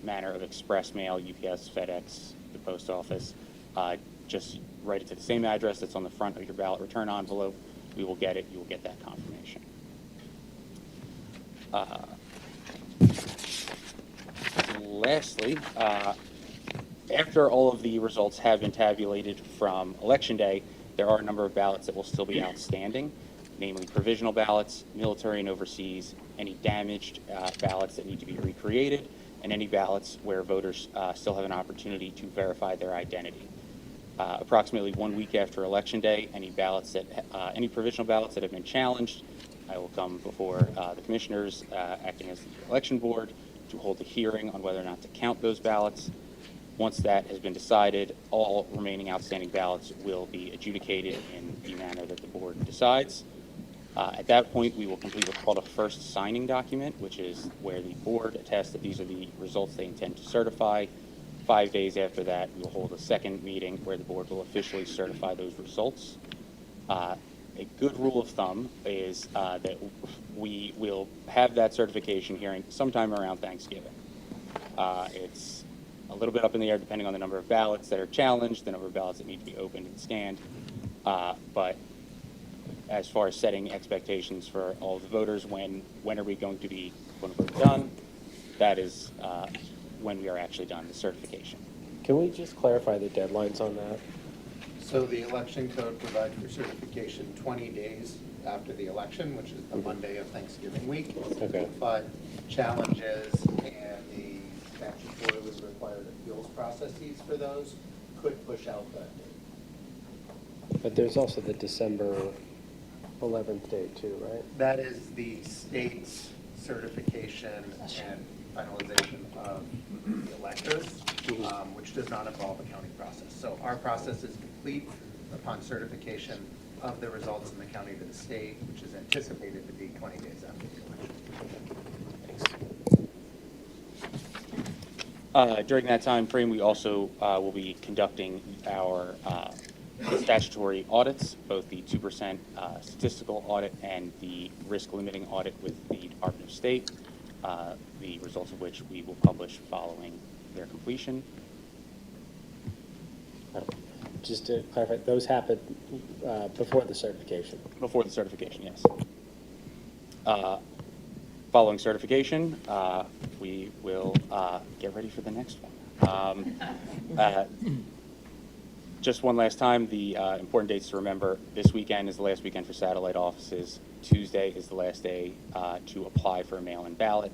manner of express mail, UPS, FedEx, the post office. Just write it to the same address that's on the front of your ballot return envelope. We will get it. You will get that confirmation. Lastly, after all of the results have been tabulated from Election Day, there are a number of ballots that will still be outstanding, namely provisional ballots, military and overseas, any damaged ballots that need to be recreated, and any ballots where voters still have an opportunity to verify their identity. Approximately 1 week after Election Day, any provisional ballots that have been challenged, I will come before the commissioners, acting as the election board, to hold a hearing on whether or not to count those ballots. Once that has been decided, all remaining outstanding ballots will be adjudicated in the manner that the board decides. At that point, we will complete what's called a first signing document, which is where the board attests that these are the results they intend to certify. 5 days after that, we will hold a second meeting where the board will officially certify those results. A good rule of thumb is that we will have that certification hearing sometime around Thanksgiving. It's a little bit up in the air depending on the number of ballots that are challenged, the number of ballots that need to be opened and scanned. But as far as setting expectations for all the voters, when are we going to be quote unquote done, that is when we are actually done the certification. Can we just clarify the deadlines on that? So the election code provides for certification 20 days after the election, which is the Monday of Thanksgiving week. Okay. But challenges and the statutorily required appeals processes for those could push out that date. But there's also the December 11th date too, right? That is the state's certification and finalization of the electors, which does not involve a counting process. So our process is complete upon certification of the results in the county to the state, which is anticipated to be 20 days after the election. During that time frame, we also will be conducting our statutory audits, both the 2% statistical audit and the risk limiting audit with the Department of State, the results of which we will publish following their completion. Just to clarify, those happen before the certification. Before the certification, yes. Following certification, we will get ready for the next one. Just one last time, the important dates to remember: this weekend is the last weekend for satellite offices. Tuesday is the last day to apply for a mail-in ballot,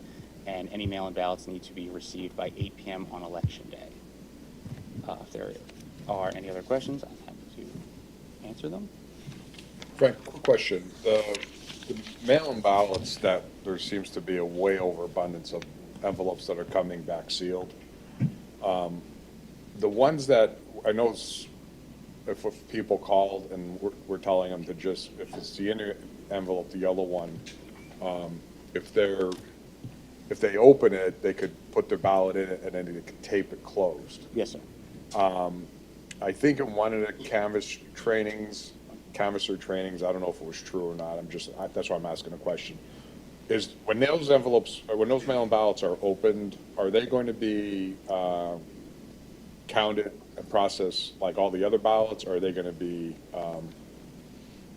and any mail-in ballots need to be received by 8 p.m. on Election Day. If there are any other questions, I'm happy to answer them. Frank, quick question. The mail-in ballots, that there seems to be a way overabundance of envelopes that are coming back sealed. The ones that, I know if people called and we're telling them to just, if it's the inner envelope, the yellow one, if they open it, they could put their ballot in it and then they could tape it closed. Yes, sir. I think in one of the canvasser trainings, I don't know if it was true or not, that's why I'm asking a question. Is, when those envelopes, or when those mail-in ballots are opened, are they going to be counted and processed like all the other ballots, or are they going to be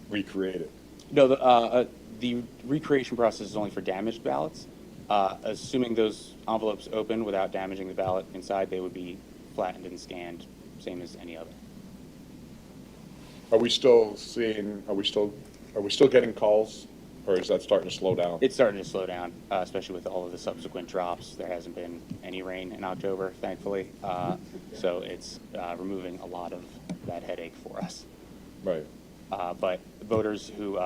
recreated? No, the recreation process is only for damaged ballots. Assuming those envelopes open without damaging the ballot inside, they would be flattened and scanned, same as any other. Are we still getting calls, or is that starting to slow down? It's starting to slow down, especially with all of the subsequent drops. There hasn't been any rain in October, thankfully, so it's removing a lot of that headache for us. Right. But voters who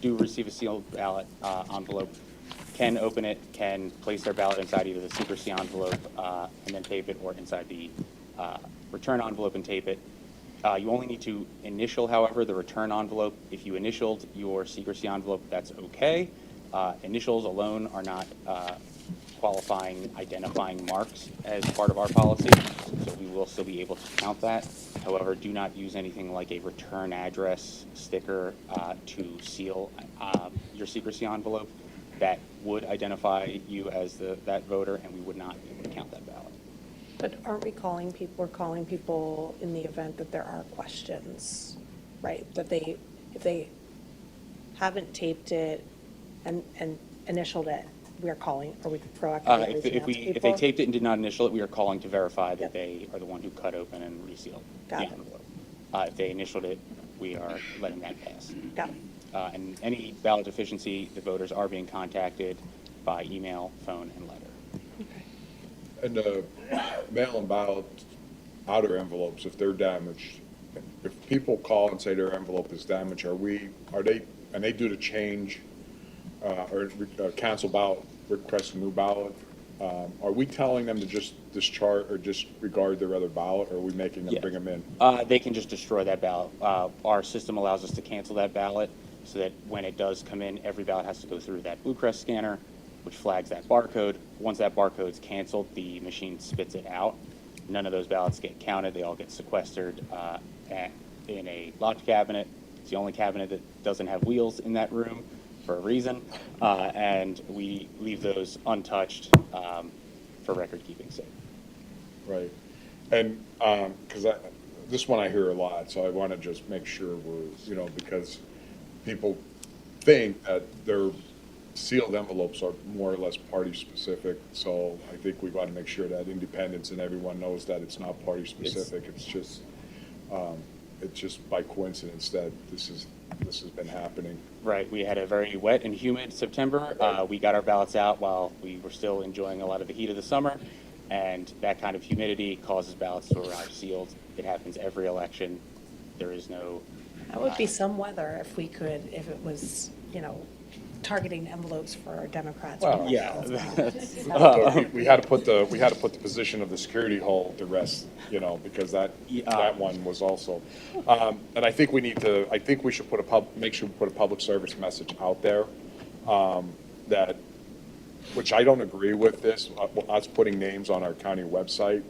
do receive a sealed ballot envelope can open it, can place their ballot inside either the secrecy envelope and then tape it, or inside the return envelope and tape it. You only need to initial, however, the return envelope. If you initialed your secrecy envelope, that's okay. Initials alone are not qualifying identifying marks as part of our policy, so we will still be able to count that. However, do not use anything like a return address sticker to seal your secrecy envelope. That would identify you as that voter, and we would not be able to count that ballot. But aren't we calling people, we're calling people in the event that there are questions, right? That if they haven't taped it and initialed it, we are calling, or we could proactively reach out to people? If they taped it and did not initial it, we are calling to verify that they are the one who cut open and resealed the Got it. envelope. If they initialed it, we are letting that pass. Got it. And any ballot deficiency, the voters are being contacted by email, phone, and letter. And the mail-in ballot outer envelopes, if they're damaged, people call and say their envelope is damaged, and they do the change, or cancel ballot, request a new ballot, are we telling them to just discharge or disregard their other ballot, or are we making them Yeah. bring them in? They can just destroy that ballot. Our system allows us to cancel that ballot so that when it does come in, every ballot has to go through that Blue Crest scanner, which flags that barcode. Once that barcode's canceled, the machine spits it out. None of those ballots get counted. They all get sequestered in a locked cabinet. It's the only cabinet that doesn't have wheels in that room for a reason. And we leave those untouched for record keeping sake. Right. And, because this one I hear a lot, so I want to just make sure we're, because people think that their sealed envelopes are more or less party-specific, so I think we got to make sure that independents and everyone knows that it's not party-specific. It's just by coincidence that this has been happening. Right. We had a very wet and humid September. We got our ballots out while we were still enjoying a lot of the heat of the summer, and that kind of humidity causes ballots to arrive sealed. It happens every election. There is no. That would be some weather if it was, targeting envelopes for Democrats. Well, Yeah. We had to put the position of the security hole to rest, because that one was also. And I think we should make sure we put a public service message out there, which I don't agree with this, us putting names on our county website.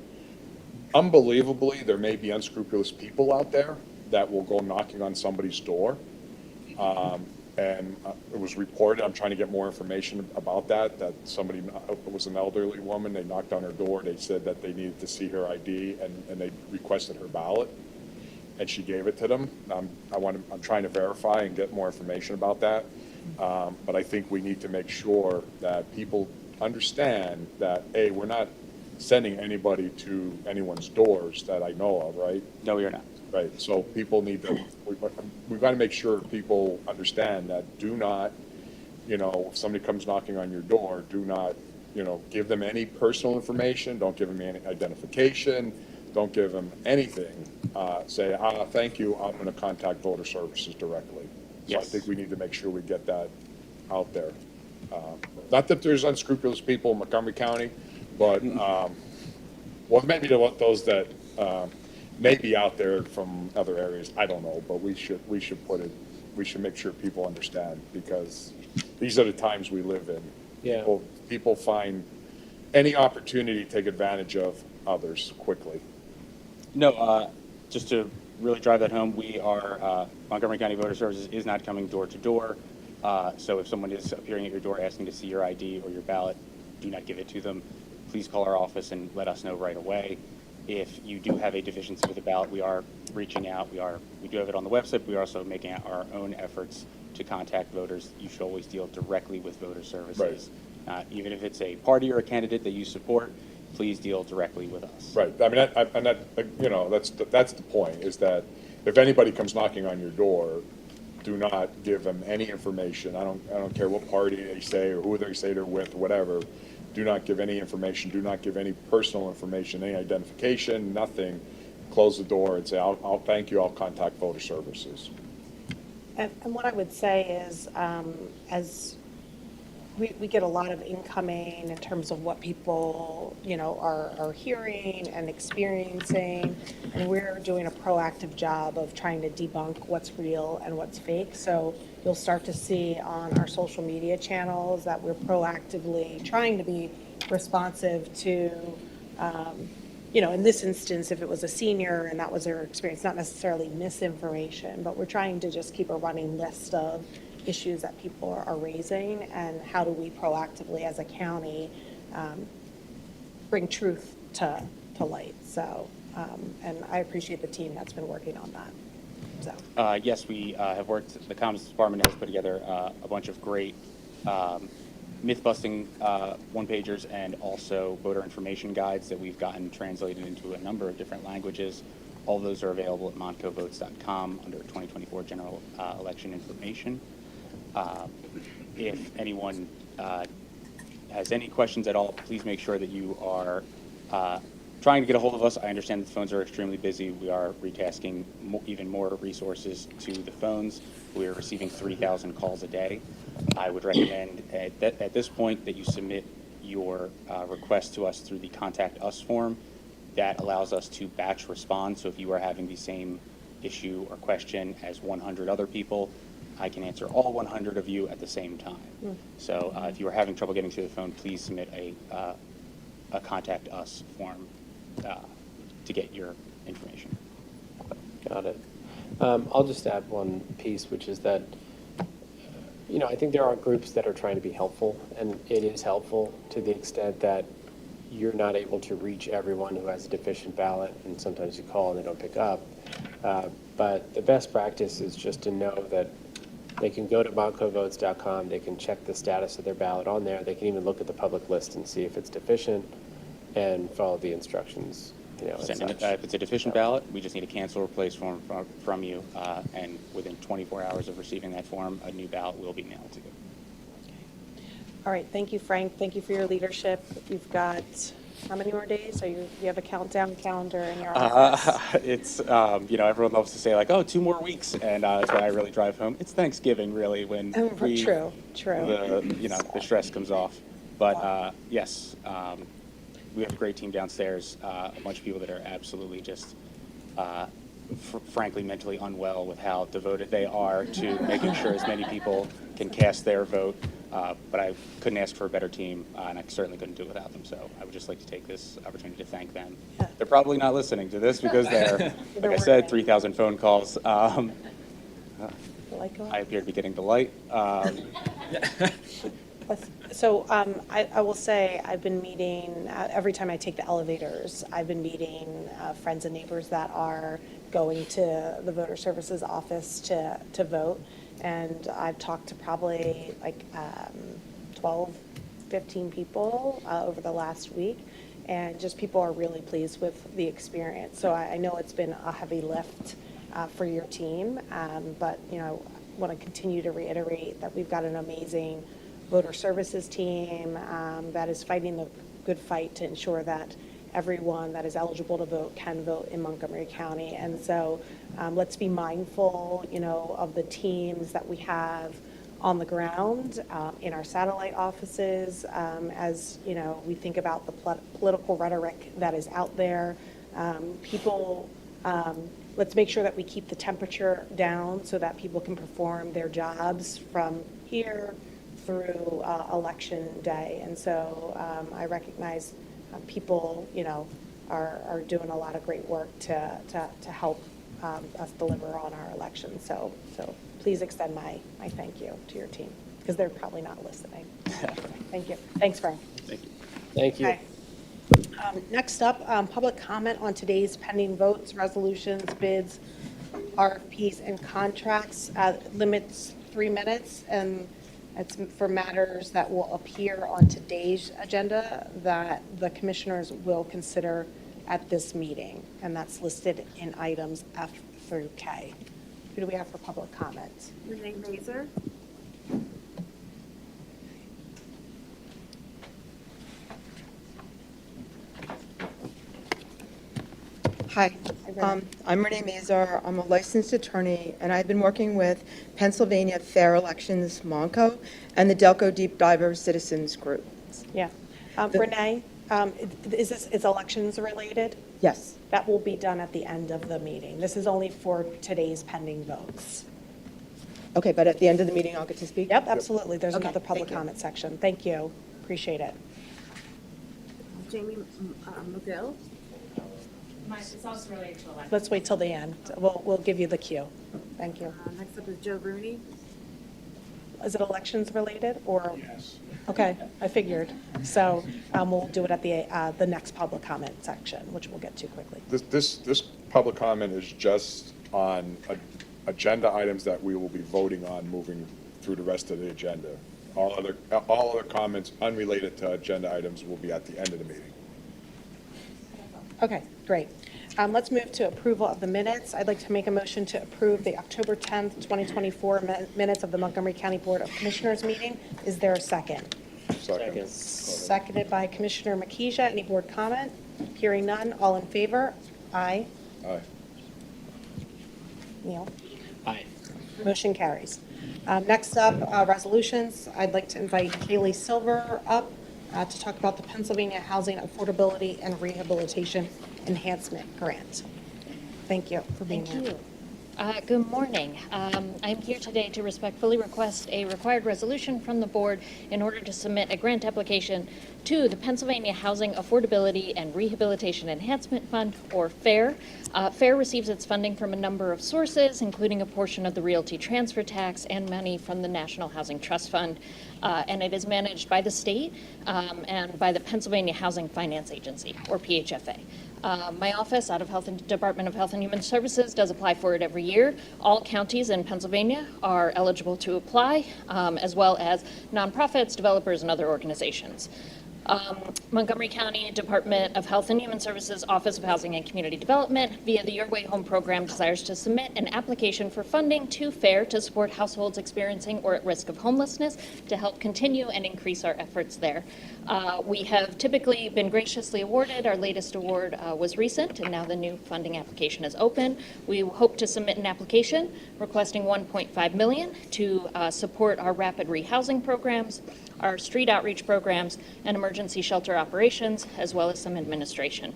Unbelievably, there may be unscrupulous people out there that will go knocking on somebody's door. And it was reported, I'm trying to get more information about that somebody, it was an elderly woman, they knocked on her door, they said that they needed to see her ID, and they requested her ballot, and she gave it to them. I'm trying to verify and get more information about that. But I think we need to make sure that people understand that, A, we're not sending anybody to anyone's doors that I know of, right? No, you're not. Right, so people need to, we've got to make sure people understand that do not, if somebody comes knocking on your door, do not, give them any personal information, don't give them any identification, don't give them anything. Say, thank you, I'm going to contact voter services directly. So I Yes. think we need to make sure we get that out there. Not that there's unscrupulous people in Montgomery County, but, well, maybe those that, may be out there from other areas, I don't know, but we should make sure people understand, because these are the times we live in. Yeah. People find any opportunity to take advantage of others quickly. No, just to really drive that home, we are, Montgomery County Voter Services is not coming door to door. So if someone is appearing at your door asking to see your ID or your ballot, do not give it to them. Please call our office and let us know right away. If you do have a deficiency with the ballot, we are reaching out. We do have it on the website, but we are also making our own efforts to contact voters. You should always deal directly with voter services. Right. Even if it's a party or a candidate that you support, please deal directly with us. Right, I mean, that's the point, is that if anybody comes knocking on your door, do not give them any information. I don't care what party they say or who they say they're with, whatever. Do not give any information, do not give any personal information, any identification, nothing. Close the door and say, I'll thank you, I'll contact voter services. And what I would say is, as we get a lot of incoming in terms of what people, are hearing and experiencing, and we're doing a proactive job of trying to debunk what's real and what's fake. So you'll start to see on our social media channels that we're proactively trying to be responsive to, in this instance, if it was a senior and that was their experience, not necessarily misinformation, but we're trying to just keep a running list of issues that people are raising, and how do we proactively as a county bring truth to light. So, and I appreciate the team that's been working on that. So. Yes, we have worked, the Comms Department has put together a bunch of great myth-busting one-pagers and also voter information guides that we've gotten translated into a number of different languages. All those are available at montcovotes.com under 2024 General Election Information. If anyone has any questions at all, please make sure that you are trying to get a hold of us. I understand that the phones are extremely busy. We are retasking even more resources to the phones. We are receiving 3,000 calls a day. I would recommend at this point that you submit your request to us through the Contact Us form. That allows us to batch respond. So if you are having the same issue or question as 100 other people, I can answer all 100 of you at the same time. So if you are having trouble getting to the phone, please submit a Contact Us form to get your information. Got it. I'll just add one piece, which is that, I think there are groups that are trying to be helpful, and it is helpful to the extent that you're not able to reach everyone who has a deficient ballot, and sometimes you call and they don't pick up. But the best practice is just to know that they can go to montcovotes.com, they can check the status of their ballot on there, they can even look at the public list and see if it's deficient and follow the instructions. As such. If it's a deficient ballot, we just need a cancel or replace form from you, and within 24 hours of receiving that form, a new ballot will be mailed to you. All right, thank you, Frank. Thank you for your leadership. You've got, how many more days? You have a countdown calendar in your office? It's, everyone loves to say like, oh, 2 more weeks, and that's why I really drive home. It's Thanksgiving, really, when True. the stress comes off. But yes, we have a great team downstairs, a bunch of people that are absolutely just, frankly, mentally unwell with how devoted they are to making sure as many people can cast their vote. But I couldn't ask for a better team, and I certainly couldn't do it without them. So I would just like to take this opportunity to thank them. They're probably not listening to this because they're, like I said, 3,000 phone calls. I appear to be getting the light. So I will say I've been meeting, every time I take the elevators, I've been meeting friends and neighbors that are going to the voter services office to vote. And I've talked to probably like 12, 15 people over the last week. And just people are really pleased with the experience. So I know it's been a heavy lift for your team. But, I want to continue to reiterate that we've got an amazing voter services team that is fighting the good fight to ensure that everyone that is eligible to vote can vote in Montgomery County. And so let's be mindful, of the teams that we have on the ground in our satellite offices as, we think about the political rhetoric that is out there. Let's make sure that we keep the temperature down so that people can perform their jobs from here through election day. And so I recognize people, are doing a lot of great work to help us deliver on our election. So please extend my thank you to your team, because they're probably not listening. Thank you. Thanks, Frank. Thank you. Thank you. Okay. Next up, public comment on today's pending votes, resolutions, bids, RFPs, and contracts. Limits 3 minutes, and it's for matters that will appear on today's agenda that the commissioners will consider at this meeting, and that's listed in items F through K. Who do we have for public comments? Renee Razor. Hi, I'm Renee Mazar. I'm a licensed attorney, and I've been working with Pennsylvania Fair Elections, Monco, and the Delco Deep Diver Citizens Group. Yeah. Renee, is elections related? Yes. That will be done at the end of the meeting. This is only for today's pending votes. Okay, but at the end of the meeting, I'll get to speak? Yep, absolutely. There's Okay, another public thank you. comment section. Thank you. Appreciate it. Jamie McGill. It's also related to elections. Let's wait till the end. We'll give you the cue. Thank you. Next up is Joe Rooney. Is it elections related or? Yes. Okay, I figured. So we'll do it at the next public comment section, which we'll get to quickly. This public comment is just on agenda items that we will be voting on moving through the rest of the agenda. All other comments unrelated to agenda items will be at the end of the meeting. Okay, great. Let's move to approval of the minutes. I'd like to make a motion to approve the October 10th, 2024 minutes of the Montgomery County Board of Commissioners meeting. Is there a second? Second. Seconded by Commissioner Makija. Any board comment? Hearing none, all in favor? Aye. Aye. Neil? Aye. Motion carries. Next up, resolutions. I'd like to invite Kaylee Silver up to talk about the Pennsylvania Housing Affordability and Rehabilitation Enhancement Grant. Thank you for being here. Thank you. Good morning. I'm here today to respectfully request a required resolution from the board in order to submit a grant application to the Pennsylvania Housing Affordability and Rehabilitation Enhancement Fund, or FAIR. FAIR receives its funding from a number of sources, including a portion of the realty transfer tax and money from the National Housing Trust Fund, and it is managed by the state and by the Pennsylvania Housing Finance Agency, or PHFA. My office, out of Department of Health and Human Services, does apply for it every year. All counties in Pennsylvania are eligible to apply, as well as nonprofits, developers, and other organizations. Montgomery County Department of Health and Human Services Office of Housing and Community Development, via the Your Way Home program, desires to submit an application for funding to FAIR to support households experiencing or at risk of homelessness to help continue and increase our efforts there. We have typically been graciously awarded. Our latest award was recent, and now the new funding application is open. We hope to submit an application requesting $1.5 million to support our rapid rehousing programs, our street outreach programs, and emergency shelter operations, as well as some administration.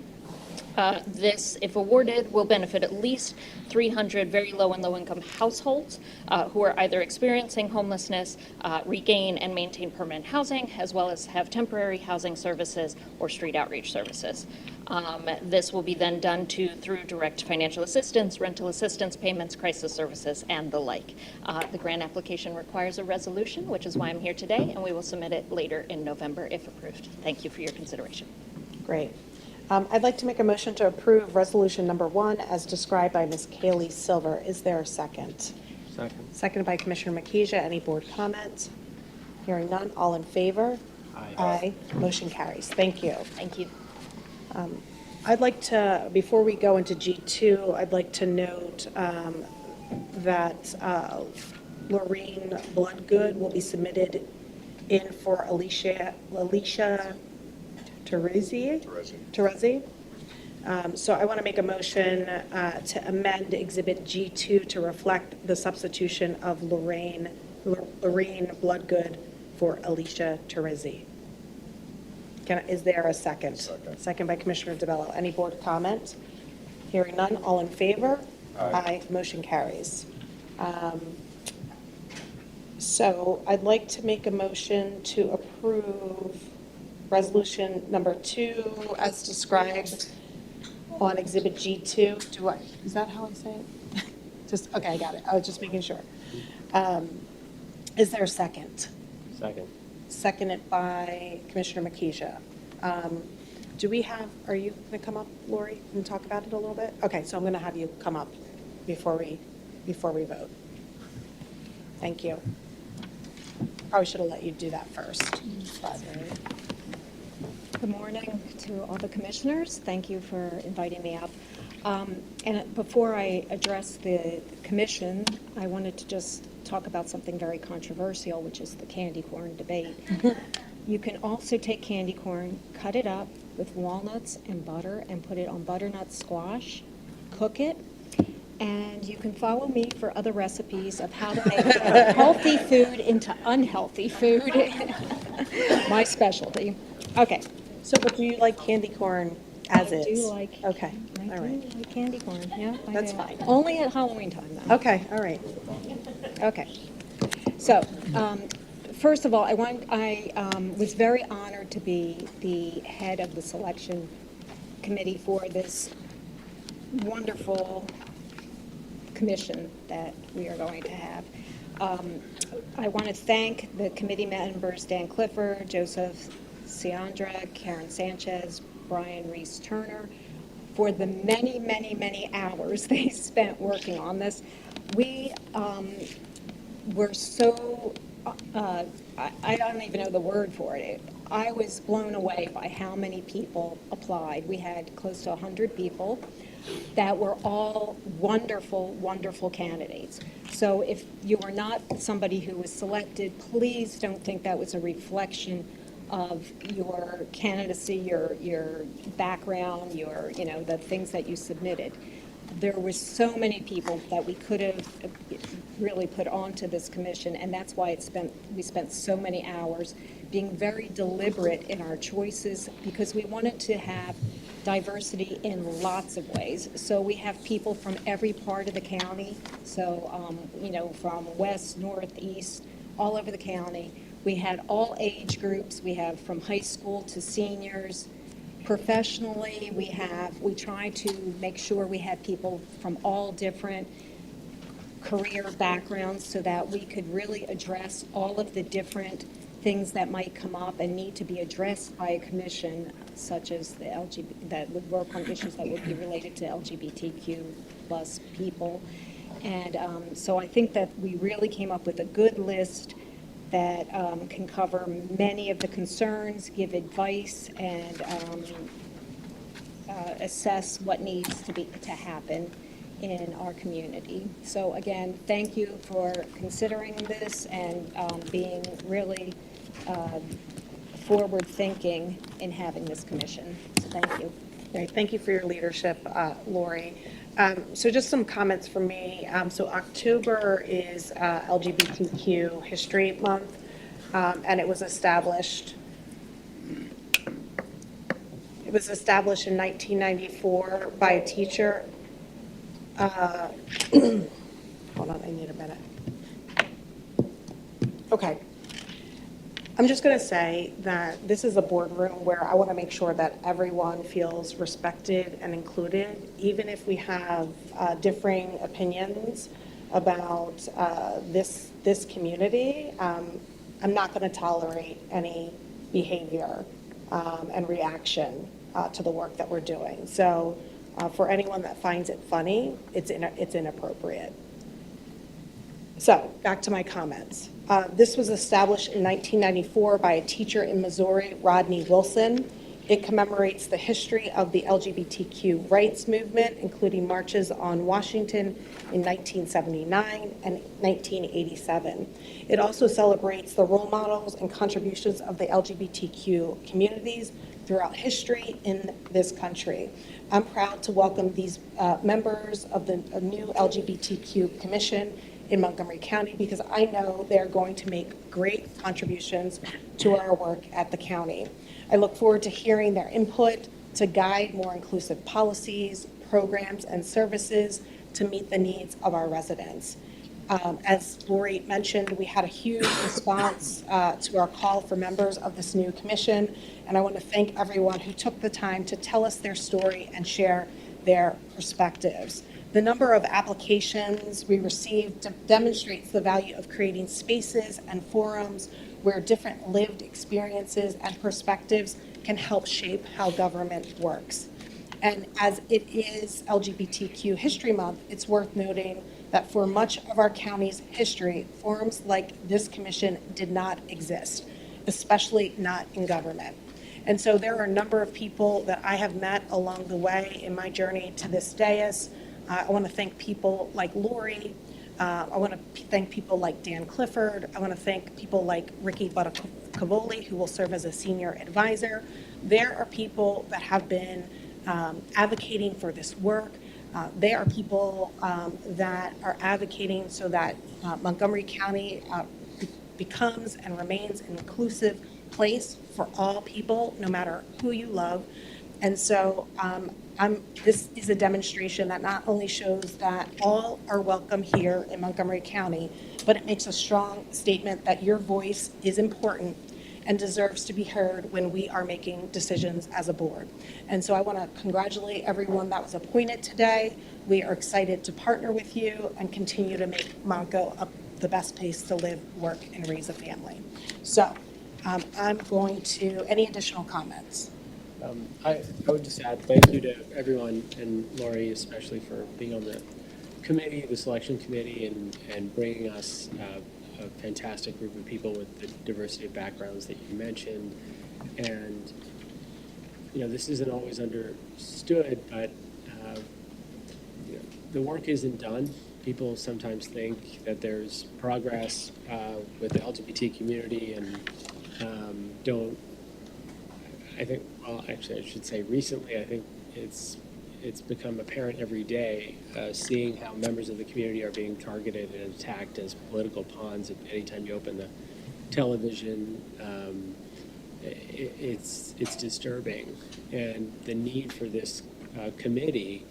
This, if awarded, will benefit at least 300 very low and low-income households who are either experiencing homelessness, regain and maintain permanent housing, as well as have temporary housing services or street outreach services. This will be then done through direct financial assistance, rental assistance payments, crisis services, and the like. The grant application requires a resolution, which is why I'm here today, and we will submit it later in November if approved. Thank you for your consideration. Great. I'd like to make a motion to approve resolution number 1 as described by Ms. Kaylee Silver. Is there a second? Second. Seconded by Commissioner Makija. Any board comments? Hearing none, all in favor? Aye. Aye. Motion carries. Thank you. Thank you. I'd like to, before we go into G2, I'd like to note that Lorraine Bloodgood will be submitted in for Alicia Terezi. So I want to make a motion to amend Exhibit G2 to reflect the substitution of Lorraine Bloodgood for Alicia Terezi. Is there a second? Second by Commissioner DeBello. Any board comment? Hearing none, all in favor? Aye. Motion carries. So I'd like to make a motion to approve resolution number 2 as described on Exhibit G2. Is that how I say it? Okay, I got it. I was just making sure. Is there a second? Second. Seconded by Commissioner Makija. Are you going to come up, Lori, and talk about it a little bit? Okay, so I'm going to have you come up before we vote. Thank you. Probably should have let you do that first. But, Good morning to all the commissioners. Thank you for inviting me up. And before I address the commission, I wanted to just talk about something very controversial, which is the candy corn debate. You can also take candy corn, cut it up with walnuts and butter, and put it on butternut squash, cook it, and you can follow me for other recipes of how to make healthy food into unhealthy food. My specialty. Okay. So, but do you like candy corn as is? I do like. Okay. I All right. do like candy corn. Yeah, That's do. fine. Only at Halloween time, though. Okay. All right. Okay. So, first of all, I was very honored to be the head of the selection committee for this wonderful commission that we are going to have. I want to thank the committee members, Dan Clifford, Joseph Ciandra, Karen Sanchez, Brian Reese Turner, for the many, many, many hours they spent working on this. We were so, I don't even know the word for it. I was blown away by how many people applied. We had close to 100 people that were all wonderful, wonderful candidates. So if you are not somebody who was selected, please don't think that was a reflection of your candidacy, your background, the things that you submitted. There were so many people that we could have really put onto this commission, and that's why we spent so many hours being very deliberate in our choices, because we wanted to have diversity in lots of ways. So we have people from every part of the county, so, from west, north, east, all over the county. We had all age groups. We have from high school to seniors. Professionally, we try to make sure we had people from all different career backgrounds so that we could really address all of the different things that might come up and need to be addressed by a commission, such as that would work on issues that would be related to LGBTQ plus people. And so I think that we really came up with a good list that can cover many of the concerns, give advice, and assess what needs to happen in our community. So again, thank you for considering this and being really forward-thinking in having this commission. So thank you. Great. Thank you for your leadership, Lori. So just some comments from me. So October is LGBTQ History Month, and it was established in 1994 by a teacher. Hold on, I need a minute. Okay. I'm just going to say that this is a boardroom where I want to make sure that everyone feels respected and included, even if we have differing opinions about this community. I'm not going to tolerate any behavior and reaction to the work that we're doing. So for anyone that finds it funny, it's inappropriate. So back to my comments. This was established in 1994 by a teacher in Missouri, Rodney Wilson. It commemorates the history of the LGBTQ rights movement, including marches on Washington in 1979 and 1987. It also celebrates the role models and contributions of the LGBTQ communities throughout history in this country. I'm proud to welcome these members of the new LGBTQ Commission in Montgomery County, because I know they're going to make great contributions to our work at the county. I look forward to hearing their input to guide more inclusive policies, programs, and services to meet the needs of our residents. As Lori mentioned, we had a huge response to our call for members of this new commission, and I want to thank everyone who took the time to tell us their story and share their perspectives. The number of applications we received demonstrates the value of creating spaces and forums where different lived experiences and perspectives can help shape how government works. And as it is LGBTQ History Month, it's worth noting that for much of our county's history, forums like this commission did not exist, especially not in government. And so there are a number of people that I have met along the way in my journey to this dais. I want to thank people like Lori. I want to thank people like Dan Clifford. I want to thank people like Ricky Buttacavoli, who will serve as a senior advisor. There are people that have been advocating for this work. There are people that are advocating so that Montgomery County becomes and remains an inclusive place for all people, no matter who you love. And so this is a demonstration that not only shows that all are welcome here in Montgomery County, but it makes a strong statement that your voice is important and deserves to be heard when we are making decisions as a board. And so I want to congratulate everyone that was appointed today. We are excited to partner with you and continue to make Monco the best place to live, work, and raise a family. So I'm going to, any additional comments? I would just add thank you to everyone, and Lori especially, for being on the committee, the selection committee, and bringing us a fantastic group of people with the diversity of backgrounds that you mentioned. And, this isn't always understood, but the work isn't done. People sometimes think that there's progress with the LGBT community and don't I think, well, actually, I should say recently, I think it's become apparent every day, seeing how members of the community are being targeted and attacked as political pawns. Anytime you open the television, it's disturbing. And the need for this committee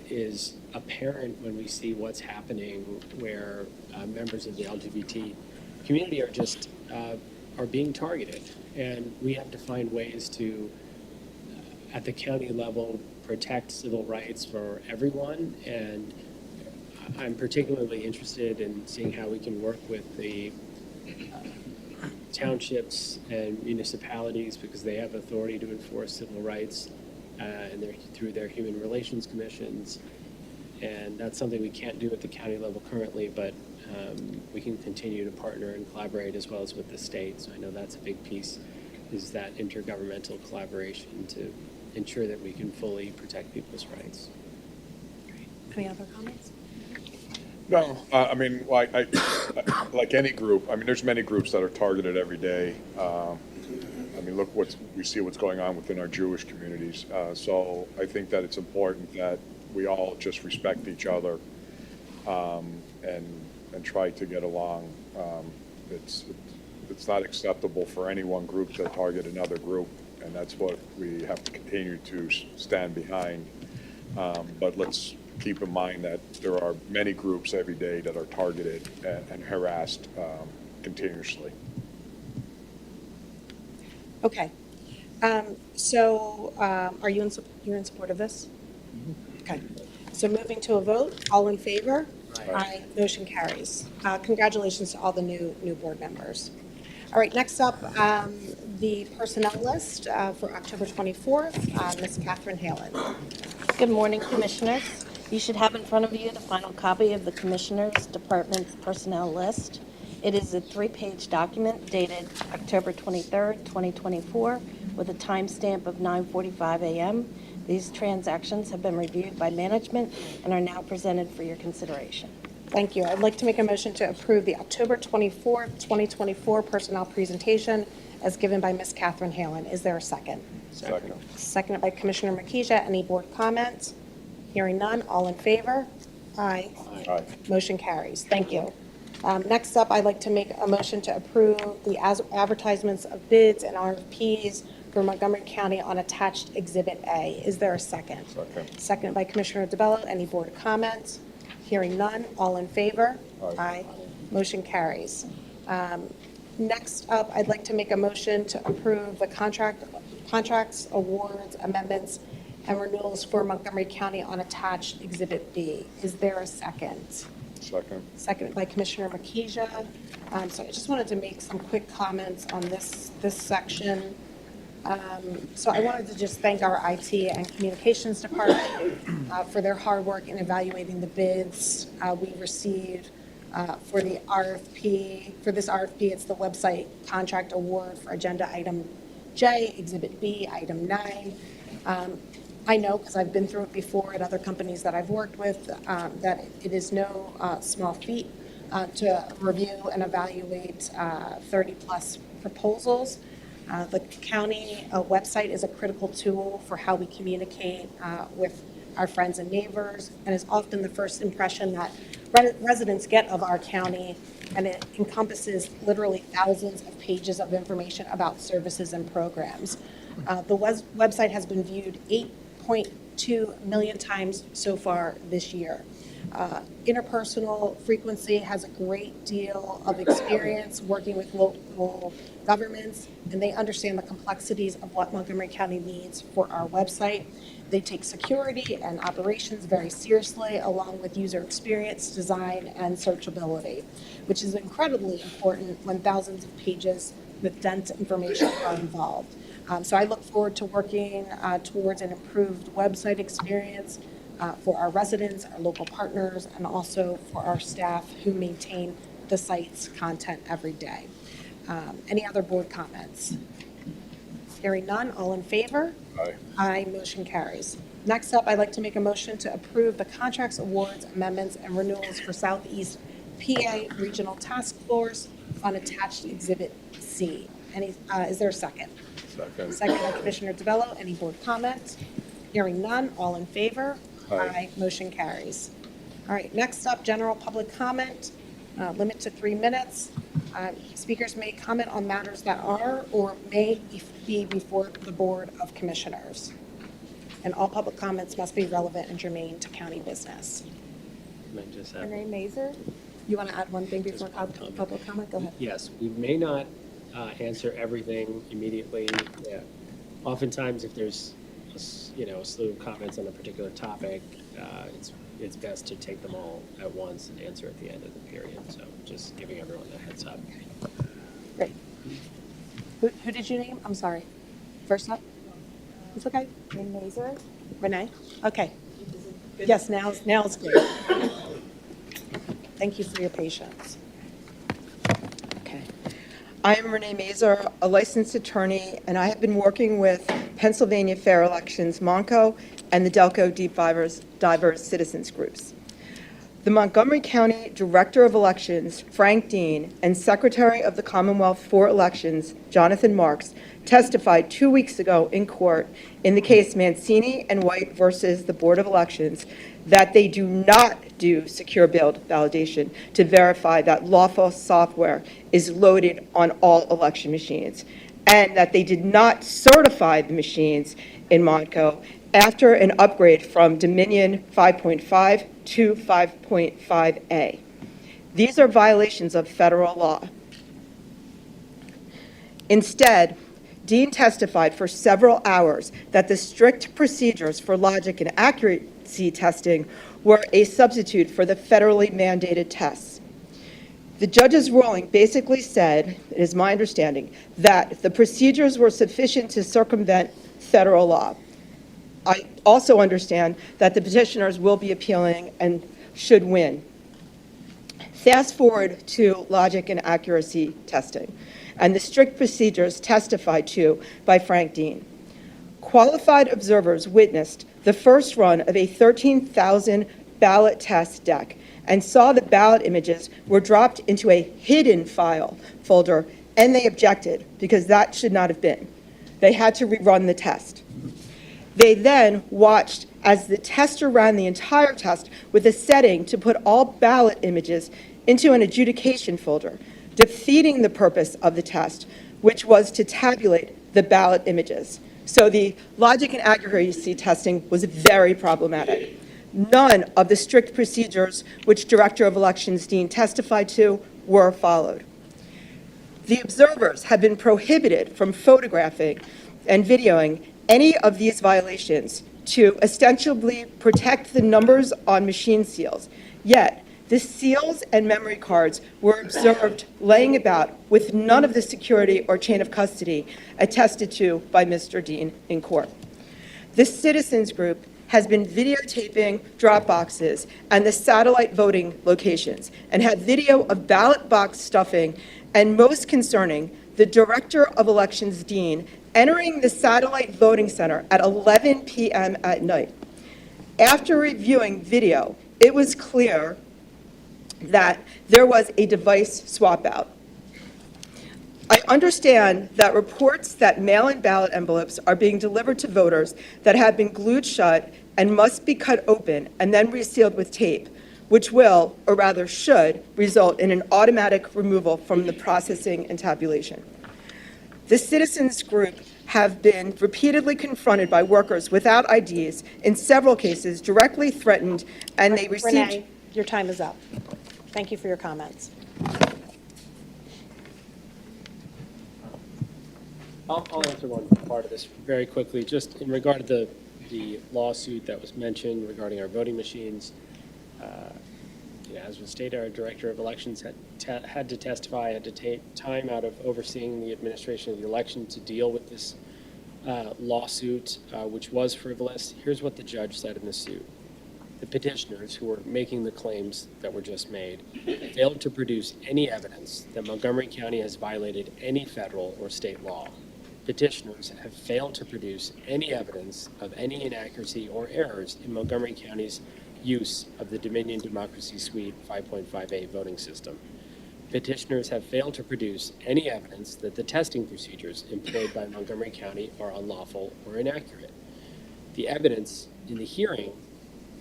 is apparent when we see what's happening, where members of the LGBT community are just are being targeted. And we have to find ways to, at the county level, protect civil rights for everyone. And I'm particularly interested in seeing how we can work with the townships and municipalities, because they have authority to enforce civil rights and through their human relations commissions. And that's something we can't do at the county level currently, but we can continue to partner and collaborate as well as with the state. So I know that's a big piece, is that intergovernmental collaboration to ensure that we can fully protect people's rights. Any other comments? No, I mean, like any group, I mean, there's many groups that are targeted every day. I mean, look we see what's going on within our Jewish communities. So I think that it's important that we all just respect each other and try to get along. It's not acceptable for any one group to target another group, and that's what we have to continue to stand behind. But let's keep in mind that there are many groups every day that are targeted and harassed continuously. Okay. So are you you're in support of this? Okay. So moving to a vote, all in favor? Aye. Motion carries. Congratulations to all the new board members. All right, next up, the personnel list for October 24th, Ms. Catherine Halen. Good morning, Commissioners. You should have in front of you the final copy of the Commissioners' Department Personnel List. It is a 3-page document dated October 23rd, 2024, with a timestamp of 9:45 a.m. These transactions have been reviewed by management and are now presented for your consideration. Thank you. I'd like to make a motion to approve the October 24th, 2024 personnel presentation as given by Ms. Catherine Halen. Is there a second? Second. Seconded by Commissioner Makija. Any board comments? Hearing none. All in favor? Aye. Aye. Motion carries. Thank you. Next up, I'd like to make a motion to approve the advertisements of bids and RFPs for Montgomery County on attached Exhibit A. Is there a second? Second. Seconded by Commissioner DeBello. Any board comments? Hearing none. All in favor? Aye. Motion carries. Next up, I'd like to make a motion to approve the contracts, awards, amendments, and renewals for Montgomery County on attached Exhibit B. Is there a second? Second. Seconded by Commissioner Makija. So I just wanted to make some quick comments on this section. So I wanted to just thank our IT and Communications Department for their hard work in evaluating the bids we received for the RFP. For this RFP, it's the website contract award for Agenda Item J, Exhibit B, Item 9. I know, because I've been through it before at other companies that I've worked with, that it is no small feat to review and evaluate 30-plus proposals. The county website is a critical tool for how we communicate with our friends and neighbors, and is often the first impression that residents get of our county, and it encompasses literally thousands of pages of information about services and programs. The website has been viewed 8.2 million times so far this year. Interpersonal Frequency has a great deal of experience working with local governments, and they understand the complexities of what Montgomery County needs for our website. They take security and operations very seriously, along with user experience, design, and searchability, which is incredibly important when thousands of pages with dense information are involved. So I look forward to working towards an improved website experience for our residents, our local partners, and also for our staff who maintain the site's content every day. Any other board comments? Hearing none, all in favor? Aye. Aye, motion carries. Next up, I'd like to make a motion to approve the contracts, awards, amendments, and renewals for Southeast PA Regional Task Force on attached Exhibit C. Is there a second? Second. Second by Commissioner DeBello. Any board comments? Hearing none, all in favor? Aye. Motion carries. All right, next up, general public comment, limit to 3 minutes. Speakers may comment on matters that are or may be before the Board of Commissioners. And all public comments must be relevant and germane to county business. Renee Mazer. You want to add one thing before public comment? Go ahead. Yes, we may not answer everything immediately. Yeah. Oftentimes, if there's a slew of comments on a particular topic, it's best to take them all at once and answer at the end of the period. So just giving everyone a heads up. Great. Who did you name? I'm sorry. First up? It's okay. Renee Mazer. Renee? Okay. Yes, now it's clear. Thank you for your patience. Okay. I am Renee Mazer, a licensed attorney, and I have been working with Pennsylvania Fair Elections, Monco, and the Delco Deep Divers Citizens Groups. The Montgomery County Director of Elections, Frank Dean, and Secretary of the Commonwealth for Elections, Jonathan Marks, testified 2 weeks ago in court in the case Mancini and White versus the Board of Elections that they do not do secure build validation to verify that lawful software is loaded on all election machines, and that they did not certify the machines in Montco after an upgrade from Dominion 5.5 to 5.5A. These are violations of federal law. Instead, Dean testified for several hours that the strict procedures for logic and accuracy testing were a substitute for the federally mandated tests. The judge's ruling basically said, it is my understanding, that the procedures were sufficient to circumvent federal law. I also understand that the petitioners will be appealing and should win. Fast forward to logic and accuracy testing and the strict procedures testified to by Frank Dean. Qualified observers witnessed the first run of a 13,000 ballot test deck and saw the ballot images were dropped into a hidden file folder, and they objected because that should not have been. They had to rerun the test. They then watched as the tester ran the entire test with a setting to put all ballot images into an adjudication folder, defeating the purpose of the test, which was to tabulate the ballot images. So the logic and accuracy testing was very problematic. None of the strict procedures which Director of Elections Dean testified to were followed. The observers have been prohibited from photographing and videoing any of these violations to ostensibly protect the numbers on machine seals. Yet, the seals and memory cards were observed laying about with none of the security or chain of custody attested to by Mr. Dean in court. The citizens group has been videotaping drop boxes and the satellite voting locations and had video of ballot box stuffing, and most concerning, the Director of Elections Dean entering the satellite voting center at 11 p.m. at night. After reviewing video, it was clear that there was a device swap out. I understand that reports that mail-in ballot envelopes are being delivered to voters that have been glued shut and must be cut open and then resealed with tape, which will, or rather should, result in an automatic removal from the processing and tabulation. The citizens group have been repeatedly confronted by workers without IDs, in several cases directly threatened, and they received... Renee, your time is up. Thank you for your comments. I'll answer one part of this very quickly. Just in regard to the lawsuit that was mentioned regarding our voting machines, as was stated, our Director of Elections had to testify, had to take time out of overseeing the administration of the election to deal with this lawsuit, which was frivolous. Here's what the judge said in the suit. The petitioners, who were making the claims that were just made, failed to produce any evidence that Montgomery County has violated any federal or state law. Petitioners have failed to produce any evidence of any inaccuracy or errors in Montgomery County's use of the Dominion Democracy Suite 5.5A voting system. petitioners have failed to produce any evidence that the testing procedures employed by Montgomery County are unlawful or inaccurate. The evidence in the hearing,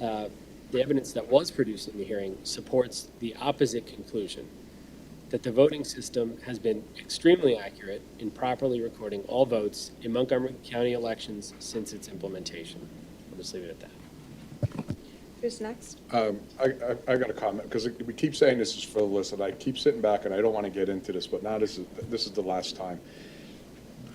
the evidence that was produced in the hearing supports the opposite conclusion, that the voting system has been extremely accurate in properly recording all votes in Montgomery County elections since its implementation. I'll just leave it at that. Who's next? I got a comment, because we keep saying this is frivolous, and I keep sitting back, and I don't want to get into this, but now this is the last time.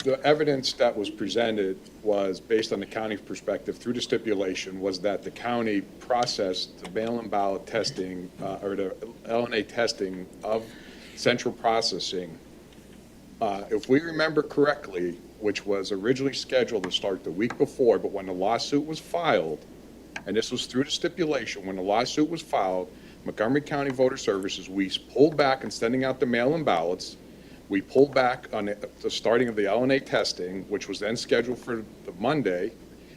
The evidence that was presented was, based on the county's perspective, through the stipulation, was that the county processed the mail-in ballot testing, or the LNA testing of central processing. If we remember correctly, which was originally scheduled to start the week before, but when the lawsuit was filed, and this was through the stipulation, when the lawsuit was filed, Montgomery County Voter Services, we pulled back on sending out the mail-in ballots. We pulled back on the starting of the LNA testing, which was then scheduled for the Monday,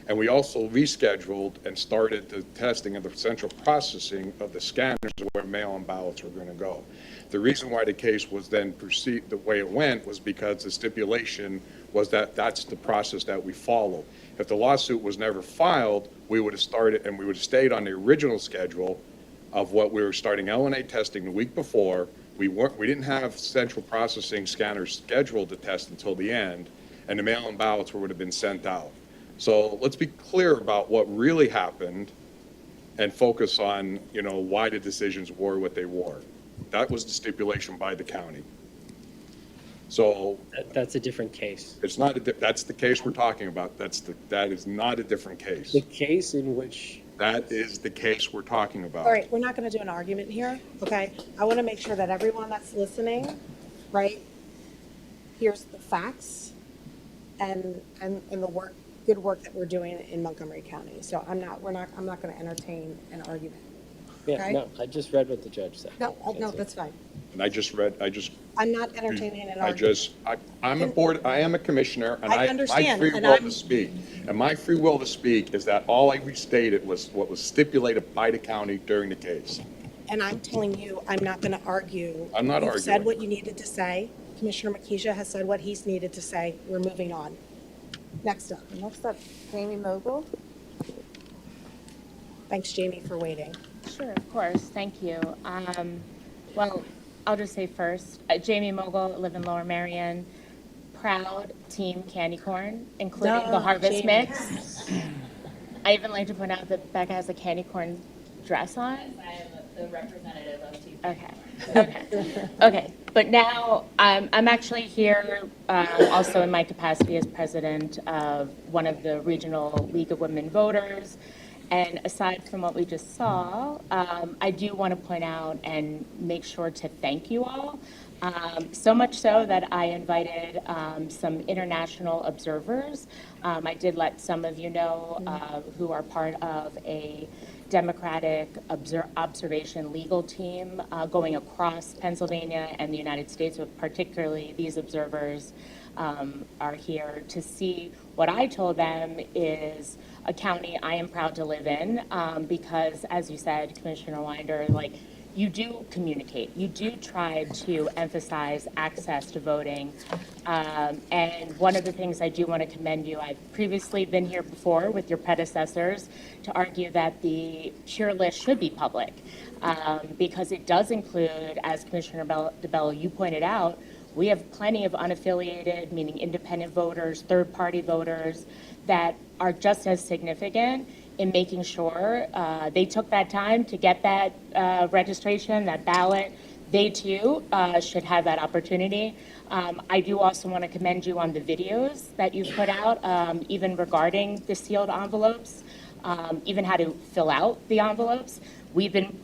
and we also rescheduled and started the testing of the central processing of the scanners where mail-in ballots were going to go. The reason why the case was then proceed the way it went was because the stipulation was that that's the process that we followed. If the lawsuit was never filed, we would have started, and we would have stayed on the original schedule of what we were starting LNA testing the week before. We didn't have central processing scanners scheduled to test until the end, and the mail-in ballots would have been sent out. So let's be clear about what really happened and focus on, why the decisions were what they were. That was the stipulation by the county. So That's a different case. it's not, that's the case we're talking about. That is not a different case. The case in which That is the case we're talking about. All right, we're not going to do an argument here, okay? I want to make sure that everyone that's listening, right, hears the facts and the good work that we're doing in Montgomery County. So I'm not going to entertain an argument. Yeah, Okay. no, I just read what the judge said. No, that's fine. And I'm not entertaining an argument. I am a commissioner, and I I understand, my free and will I'm- to speak. And my free will to speak is that all I restated was what was stipulated by the county during the case. And I'm telling you, I'm not going to argue. I'm not You've said arguing. what you needed to say. Commissioner Makisha has said what he's needed to say. We're moving on. Next up. Next up, Jamie Mogul. Thanks, Jamie, for waiting. Sure, of course, thank you. Well, I'll just say first, Jamie Mogul, live in Lower Marion, proud team candy corn, including the Duh, Harvest Jamie. Mix. I even like to point out that Becca has a candy corn dress on. I am the representative of Team. Okay. But now I'm actually here also in my capacity as president of one of the Regional League of Women Voters. And aside from what we just saw, I do want to point out and make sure to thank you all. So much so that I invited some international observers. I did let some of you know who are part of a Democratic observation legal team going across Pennsylvania and the United States, but particularly these observers are here to see what I told them is a county I am proud to live in because, as you said, Commissioner Winder, you do communicate. You do try to emphasize access to voting. And one of the things I do want to commend you, I've previously been here before with your predecessors to argue that the tier list should be public because it does include, as Commissioner DeBello, you pointed out, we have plenty of unaffiliated, meaning independent voters, third-party voters that are just as significant in making sure they took that time to get that registration, that ballot. They too should have that opportunity. I do also want to commend you on the videos that you've put out, even regarding the sealed envelopes, even how to fill out the envelopes. We've been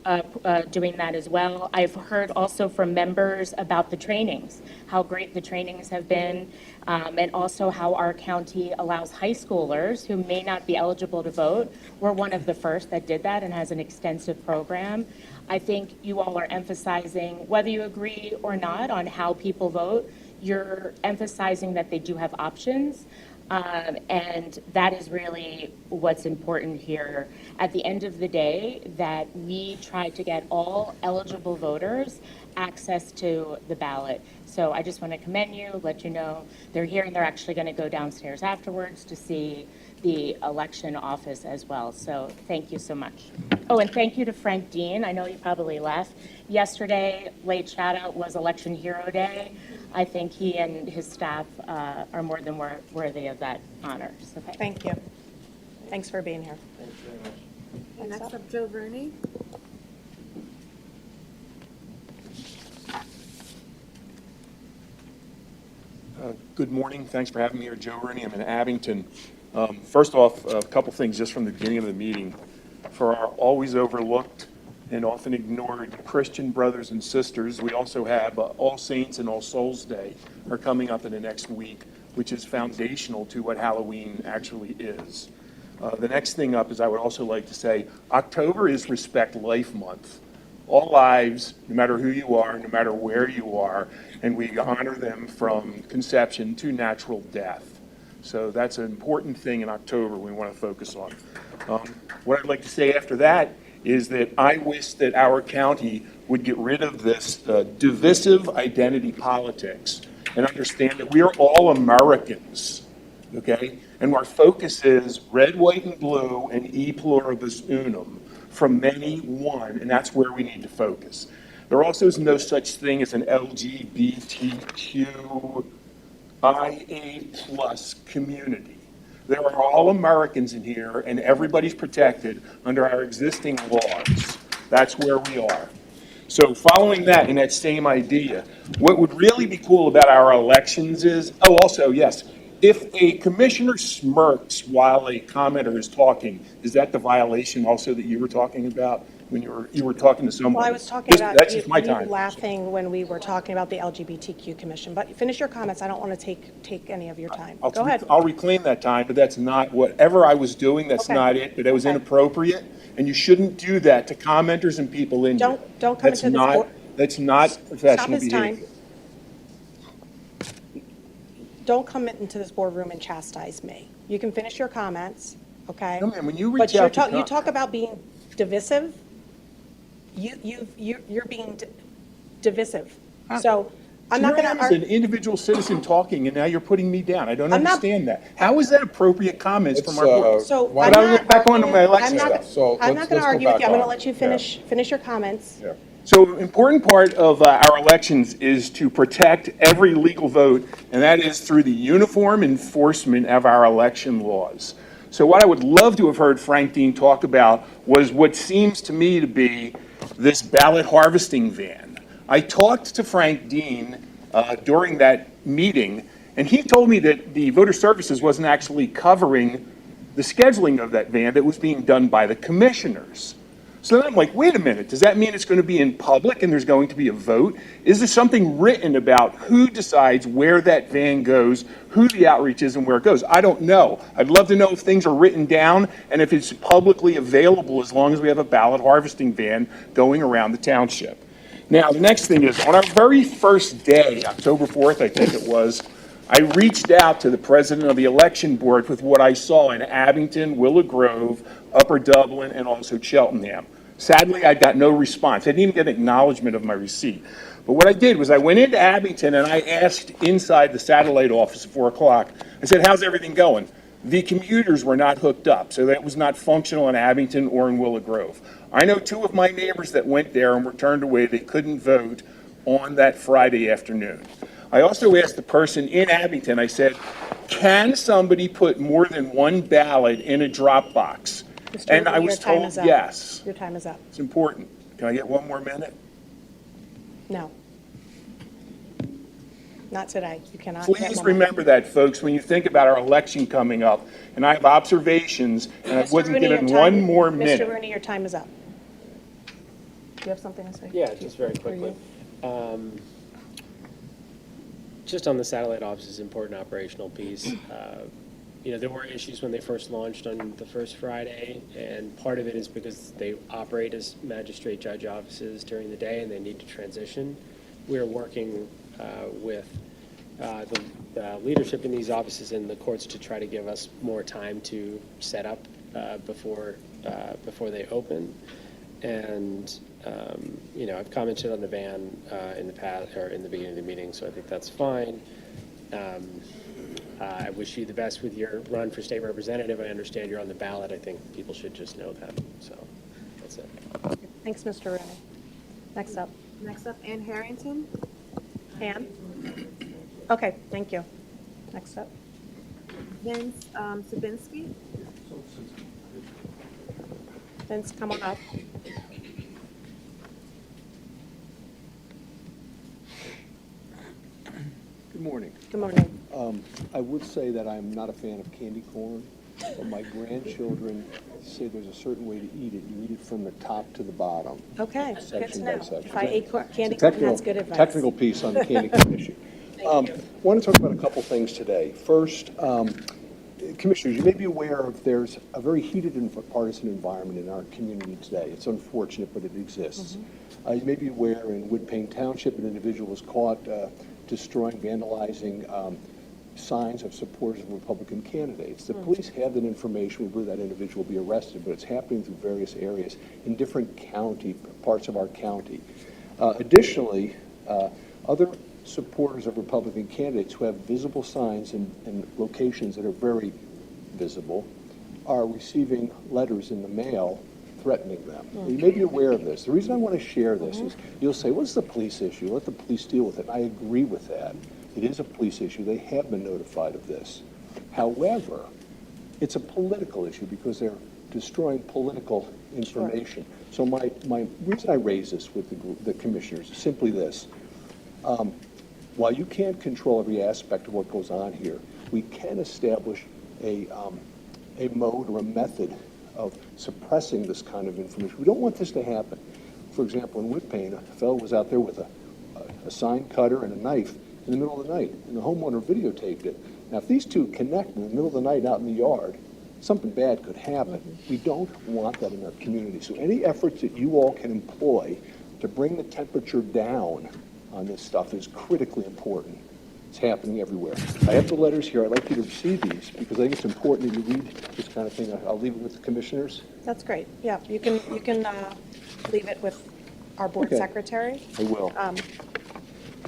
doing that as well. I've heard also from members about the trainings, how great the trainings have been, and also how our county allows high schoolers who may not be eligible to vote. We're one of the first that did that and has an extensive program. I think you all are emphasizing, whether you agree or not on how people vote, you're emphasizing that they do have options. And that is really what's important here. At the end of the day, that we try to get all eligible voters access to the ballot. So I just want to commend you, let you know they're here, and they're actually going to go downstairs afterwards to see the election office as well. So thank you so much. Oh, and thank you to Frank Dean. I know you probably left. Yesterday, late shout out was Election Hero Day. I think he and his staff are more than worthy of that honor. So Thank you. Thanks for being here. Thanks very much. Next up, Joe Verney. Good morning. Thanks for having me here, Joe Rooney. I'm in Abington. First off, a couple things just from the beginning of the meeting. For our always overlooked and often ignored Christian brothers and sisters, we also have All Saints and All Souls Day are coming up in the next week, which is foundational to what Halloween actually is. The next thing up is I would also like to say October is Respect Life Month. All lives, no matter who you are, no matter where you are, and we honor them from conception to natural death. So that's an important thing in October we want to focus on. What I'd like to say after that is that I wish that our county would get rid of this divisive identity politics and understand that we are all Americans, okay? And our focus is red, white, and blue, and e pluribus unum. From many, one, and that's where we need to focus. There also is no such thing as an LGBTQIA plus community. There are all Americans in here, and everybody's protected under our existing laws. That's where we are. So following that, in that same idea, what would really be cool about our elections is, oh, also, yes, if a commissioner smirks while a commenter is talking, is that the violation also that you were talking about when you were talking to someone? Well, I was talking about That's you just my time. laughing when we were talking about the LGBTQ commission, but finish your comments. I don't want to take any of your time. Go ahead. I'll reclaim that time, but that's not whatever I was doing. That's Okay. not it. But it was inappropriate, and you shouldn't do that to commenters and people in here. Don't come into this board. That's not Stop professional his time. behavior. Don't come into this boardroom and chastise me. You can finish your comments, okay? No, ma'am, when you But reach out to you talk about being divisive. You're being divisive. So I'm not going As to. an individual citizen talking, and now you're putting me down. I don't I'm not- understand that. How is that appropriate comments from our board? So But I'm I'll not get back on to my election I'm not- stuff. So I'm let's not going to go argue with back you. I'm going to on. let you finish your comments. So an important part of our elections is to protect every legal vote, and that is through the uniform enforcement of our election laws. So what I would love to have heard Frank Dean talk about was what seems to me to be this ballot harvesting van. I talked to Frank Dean during that meeting, and he told me that the voter services wasn't actually covering the scheduling of that van that was being done by the commissioners. So then I'm like, wait a minute, does that mean it's going to be in public and there's going to be a vote? Is there something written about who decides where that van goes, who the outreach is, and where it goes? I don't know. I'd love to know if things are written down and if it's publicly available as long as we have a ballot harvesting van going around the township. Now, the next thing is, on our very first day, October 4th, I think it was, I reached out to the president of the election board with what I saw in Abington, Willow Grove, Upper Dublin, and also Cheltenham. Sadly, I got no response. I didn't even get acknowledgement of my receipt. But what I did was I went into Abington and I asked inside the satellite office at 4 o'clock, I said, how's everything going? The computers were not hooked up, so that was not functional in Abington or in Willow Grove. I know 2 of my neighbors that went there and were turned away. They couldn't vote on that Friday afternoon. I also asked the person in Abington, I said, can somebody put more than one ballot in a drop box? And I was told yes. Your time is up. It's important. Can I get one more minute? No. Not today. You cannot. get Please one. remember that, folks, when you think about our election coming up. And I have observations, and I Mr. wasn't Rooney, given your time- one more Mr. minute. Rooney, your time is up. Do you have something to say? Yeah, just very quickly. Just on the satellite office's important operational piece, there were issues when they first launched on the first Friday, and part of it is because they operate as magistrate judge offices during the day and they need to transition. We're working with the leadership in these offices and the courts to try to give us more time to set up before they open. And I've commented on the van in the past or in the beginning of the meeting, so I think that's fine. I wish you the best with your run for state representative. I understand you're on the ballot. I think people should just know that. So that's it. Thanks, Mr. Rooney. Next up. Next up, Ann Harrington. Ann? Okay, thank you. Next up. Vince Sabinski. Vince, come on up. Good morning. Good morning. I would say that I'm not a fan of candy corn, but my grandchildren say there's a certain way to eat it. You eat it from the top to the bottom. Okay, good to Section know. by section. If I ate candy It's a corn, that's good advice. technical piece on the candy corn issue. Want to talk about a couple things today. First, Commissioners, you may be aware of there's a very heated and partisan environment in our community today. It's unfortunate, but it exists. You may be aware in Woodpain Township, an individual was caught destroying, vandalizing signs of supporters of Republican candidates. The police have that information. We believe that individual will be arrested, but it's happening through various areas in different parts of our county. Additionally, other supporters of Republican candidates who have visible signs in locations that are very visible are receiving letters in the mail threatening them. You may be aware of this. The reason I want to share this is you'll say, what's the police issue? Let the police deal with it. And I agree with that. It is a police issue. They have been notified of this. However, it's a political issue because they're destroying political information. So my reason I raise this with the commissioners is simply this. While you can't control every aspect of what goes on here, we can establish a mode or a method of suppressing this kind of information. We don't want this to happen. For example, in Woodpain, a fellow was out there with a sign cutter and a knife in the middle of the night, and the homeowner videotaped it. Now, if these two connect in the middle of the night out in the yard, something bad could happen. We don't want that in our community. So any efforts that you all can employ to bring the temperature down on this stuff is critically important. It's happening everywhere. I have the letters here. I'd like you to see these because I think it's important that you read this kind of thing. I'll leave it with the commissioners. That's great. Yeah, you can leave it with our board Okay. secretary. I will.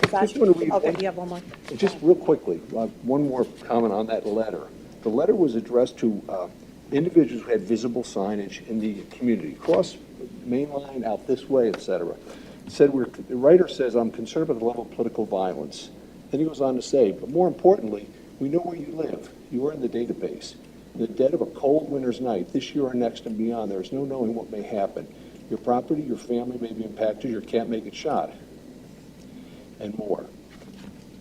Is that, Just want to read okay, you have one more. Just real quickly, one more comment on that letter. The letter was addressed to individuals who had visible signage in the community, across Main Line, out this way, et cetera. The writer says, I'm concerned about the level of political violence. Then he goes on to say, but more importantly, we know where you live. You are in the database. In the dead of a cold winter's night, this year or next and beyond, there is no knowing what may happen. Your property, your family may be impacted, your cat may get shot, and more.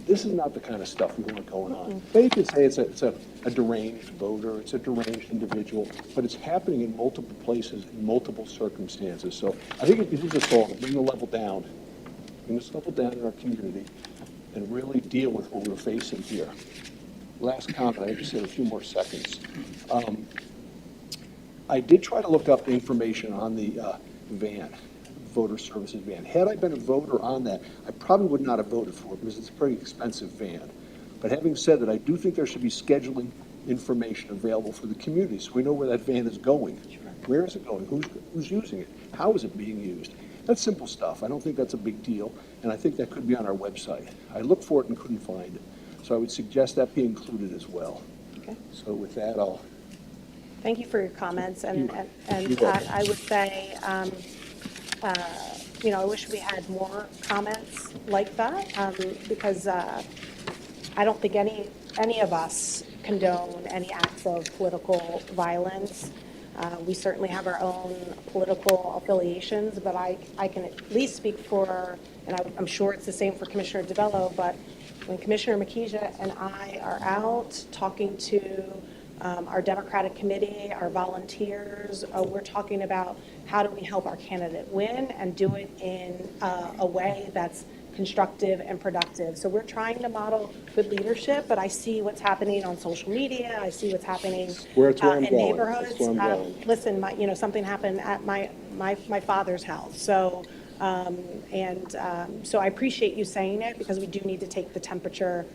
This is not the kind of stuff we want going on. They could say it's a deranged voter, it's a deranged individual, but it's happening in multiple places, in multiple circumstances. So I think it is a call to bring the level down, in our community, and really deal with what we're facing here. Last comment, I just have a few more seconds. I did try to look up information on the van, voter services van. Had I been a voter on that, I probably would not have voted for it because it's a pretty expensive van. But having said that, I do think there should be scheduling information available for the community so we know where that van is going. Where is it going? Who's using it? How is it being used? That's simple stuff. I don't think that's a big deal, and I think that could be on our website. I looked for it and couldn't find it. So I would suggest that be included as well. Okay. So with that, I'll... Thank you for your comments, and You're welcome. I would say, I wish we had more comments like that, because I don't think any of us condone any acts of political violence. We certainly have our own political affiliations, but I can at least speak for, and I'm sure it's the same for Commissioner DeBello, but when Commissioner Makija and I are out talking to our Democratic committee, our volunteers, we're talking about how do we help our candidate win and do it in a way that's constructive and productive. So we're trying to model good leadership, but I see what's happening on social media. I see what's happening in neighborhoods. Listen, something happened at my father's house. So So I appreciate you saying it, because we do need to take the temperature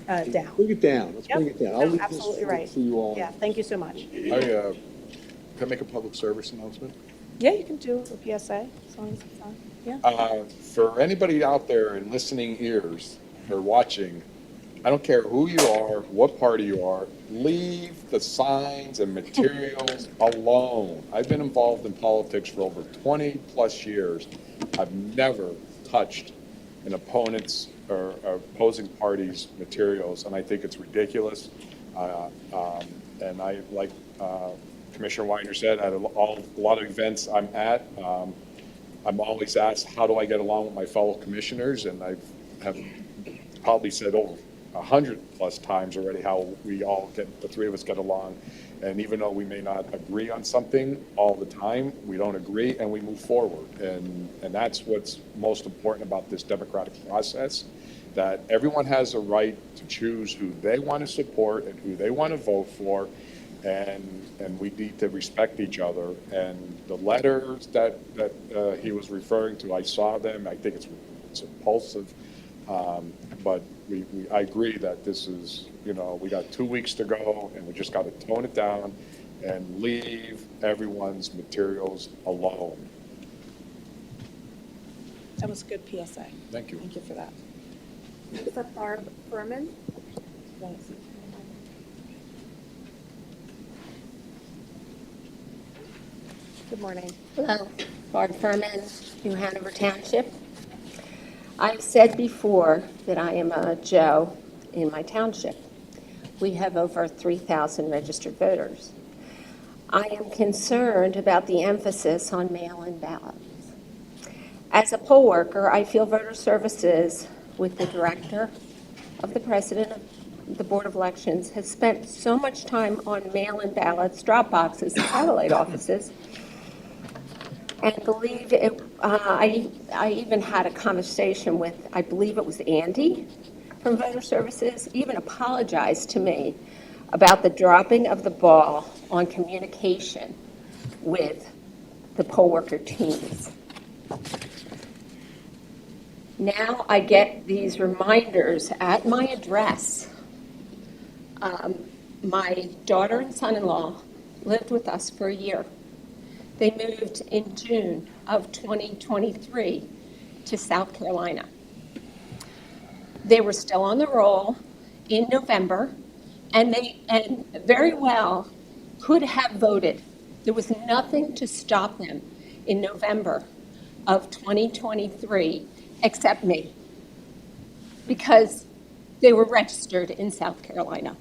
down. Bring it down, let's Yep. bring it down. I'll No, leave this absolutely right. for you all. Yeah, thank you so much. Can I make a public service announcement? Yeah, you can do a PSA, as long as it's on. Yeah. For anybody out there in listening ears or watching, I don't care who you are, what party you are, leave the signs and materials alone. I've been involved in politics for over 20-plus years. I've never touched an opponent's or opposing party's materials, and I think it's ridiculous. And I, like Commissioner Weiner said, at a lot of events I'm at, I'm always asked, how do I get along with my fellow commissioners? And I have probably said over 100+ times already how the three of us get along. And even though we may not agree on something all the time, we don't agree and we move forward. And that's what's most important about this democratic process, that everyone has a right to choose who they want to support and who they want to vote for. And we need to respect each other. And the letters that he was referring to, I saw them. I think it's impulsive. But I agree that this is, we got 2 weeks to go, and we just got to tone it down and leave everyone's materials alone. That was a good PSA. Thank you. Thank you for that. Next up, Barb Furman. Good morning. Hello, Barb Furman, New Hanover Township. I've said before that I am a Joe in my township. We have over 3,000 registered voters. I am concerned about the emphasis on mail-in ballots. As a poll worker, I feel voter services with the director of the president of the Board of Elections has spent so much time on mail-in ballots, drop boxes, and satellite offices. And believe it, I even had a conversation with, I believe it was Andy from Voter Services, even apologized to me about the dropping of the ball on communication with the poll worker teams. Now I get these reminders at my address. My daughter and son-in-law lived with us for a year. They moved in June of 2023 to South Carolina. They were still on the roll in November, and very well could have voted. There was nothing to stop them in November of 2023 except me, because they were registered in South Carolina.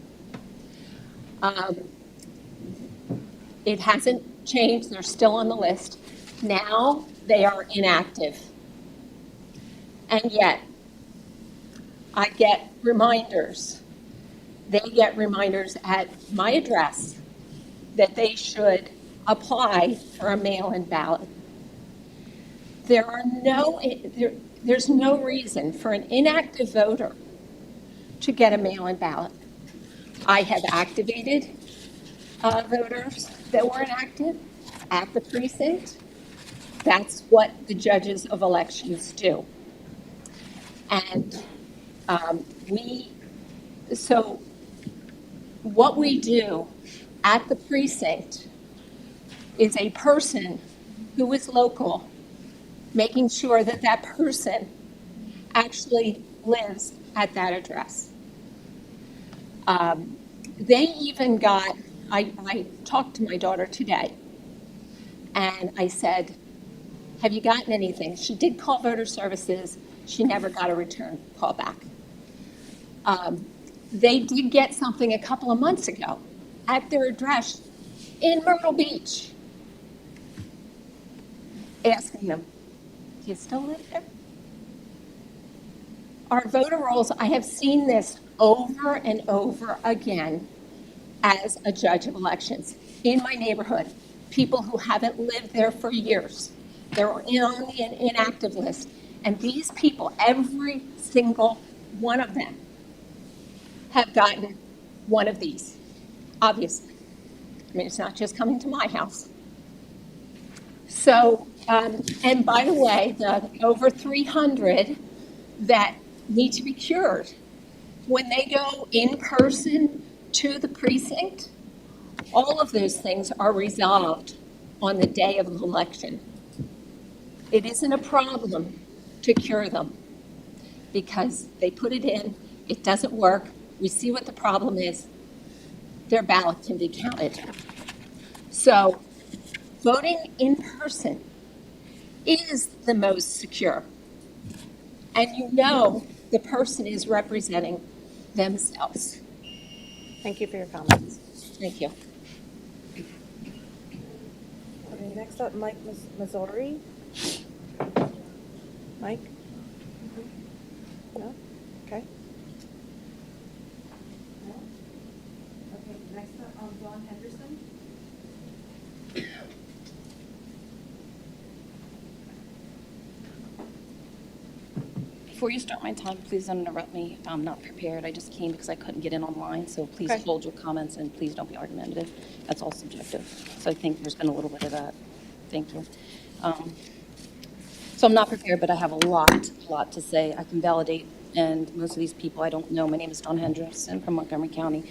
It hasn't changed. They're still on the list. Now they are inactive. And yet, I get reminders. They get reminders at my address that they should apply for a mail-in ballot. There's no reason for an inactive voter to get a mail-in ballot. I have activated voters that were inactive at the precinct. That's what the judges of elections do. And so what we do at the precinct is a person who is local, making sure that that person actually lives at that address. They even got, I talked to my daughter today, and I said, have you gotten anything? She did call Voter Services. She never got a return call back. They did get something a couple of months ago at their address in Myrtle Beach, asking them, do you still live there? Our voter rolls, I have seen this over and over again as a judge of elections in my neighborhood. People who haven't lived there for years. They're on the inactive list. And these people, every single one of them, have gotten one of these, obviously. I mean, it's not just coming to my house. So, and by the way, the over 300 that need to be cured, when they go in person to the precinct, all of those things are resolved on the day of the election. It isn't a problem to cure them because they put it in, it doesn't work, we see what the problem is, their ballot can be counted. So voting in person is the most secure. And you know the person is representing themselves. Thank you for your comments. Thank you. Okay, next up, Mike Mazzori. Mike? No? Okay. No? Okay, next up, Dawn Henderson. Before you start my time, please don't interrupt me. I'm not prepared. I just came because I couldn't get in online, so please Okay. hold your comments and please don't be argumentative. That's all subjective. So I think there's been a little bit of that. Thank you. So I'm not prepared, but I have a lot to say. I can validate, and most of these people I don't know. My name is Dawn Henderson from Montgomery County.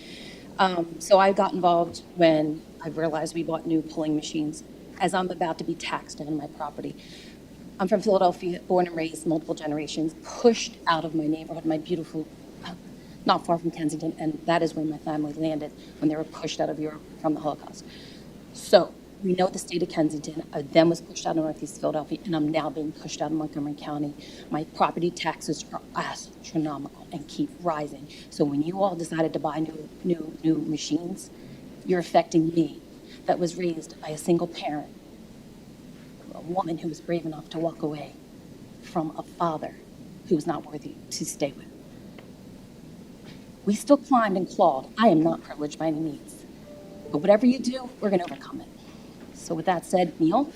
So I got involved when I realized we bought new polling machines as I'm about to be taxed on my property. I'm from Philadelphia, born and raised, multiple generations, pushed out of my neighborhood, my beautiful, not far from Kensington, and that is where my family landed when they were pushed out of Europe from the Holocaust. So we know the state of Kensington, I then was pushed out of Northeast Philadelphia, and I'm now being pushed out of Montgomery County. My property taxes are astronomical and keep rising. So when you all decided to buy new machines, you're affecting me that was raised by a single parent, a woman who was brave enough to walk away from a father who was not worthy to stay with. We still climbed and clawed. I am not privileged by any means. But whatever you do, we're going to overcome it. So with that said, Neil,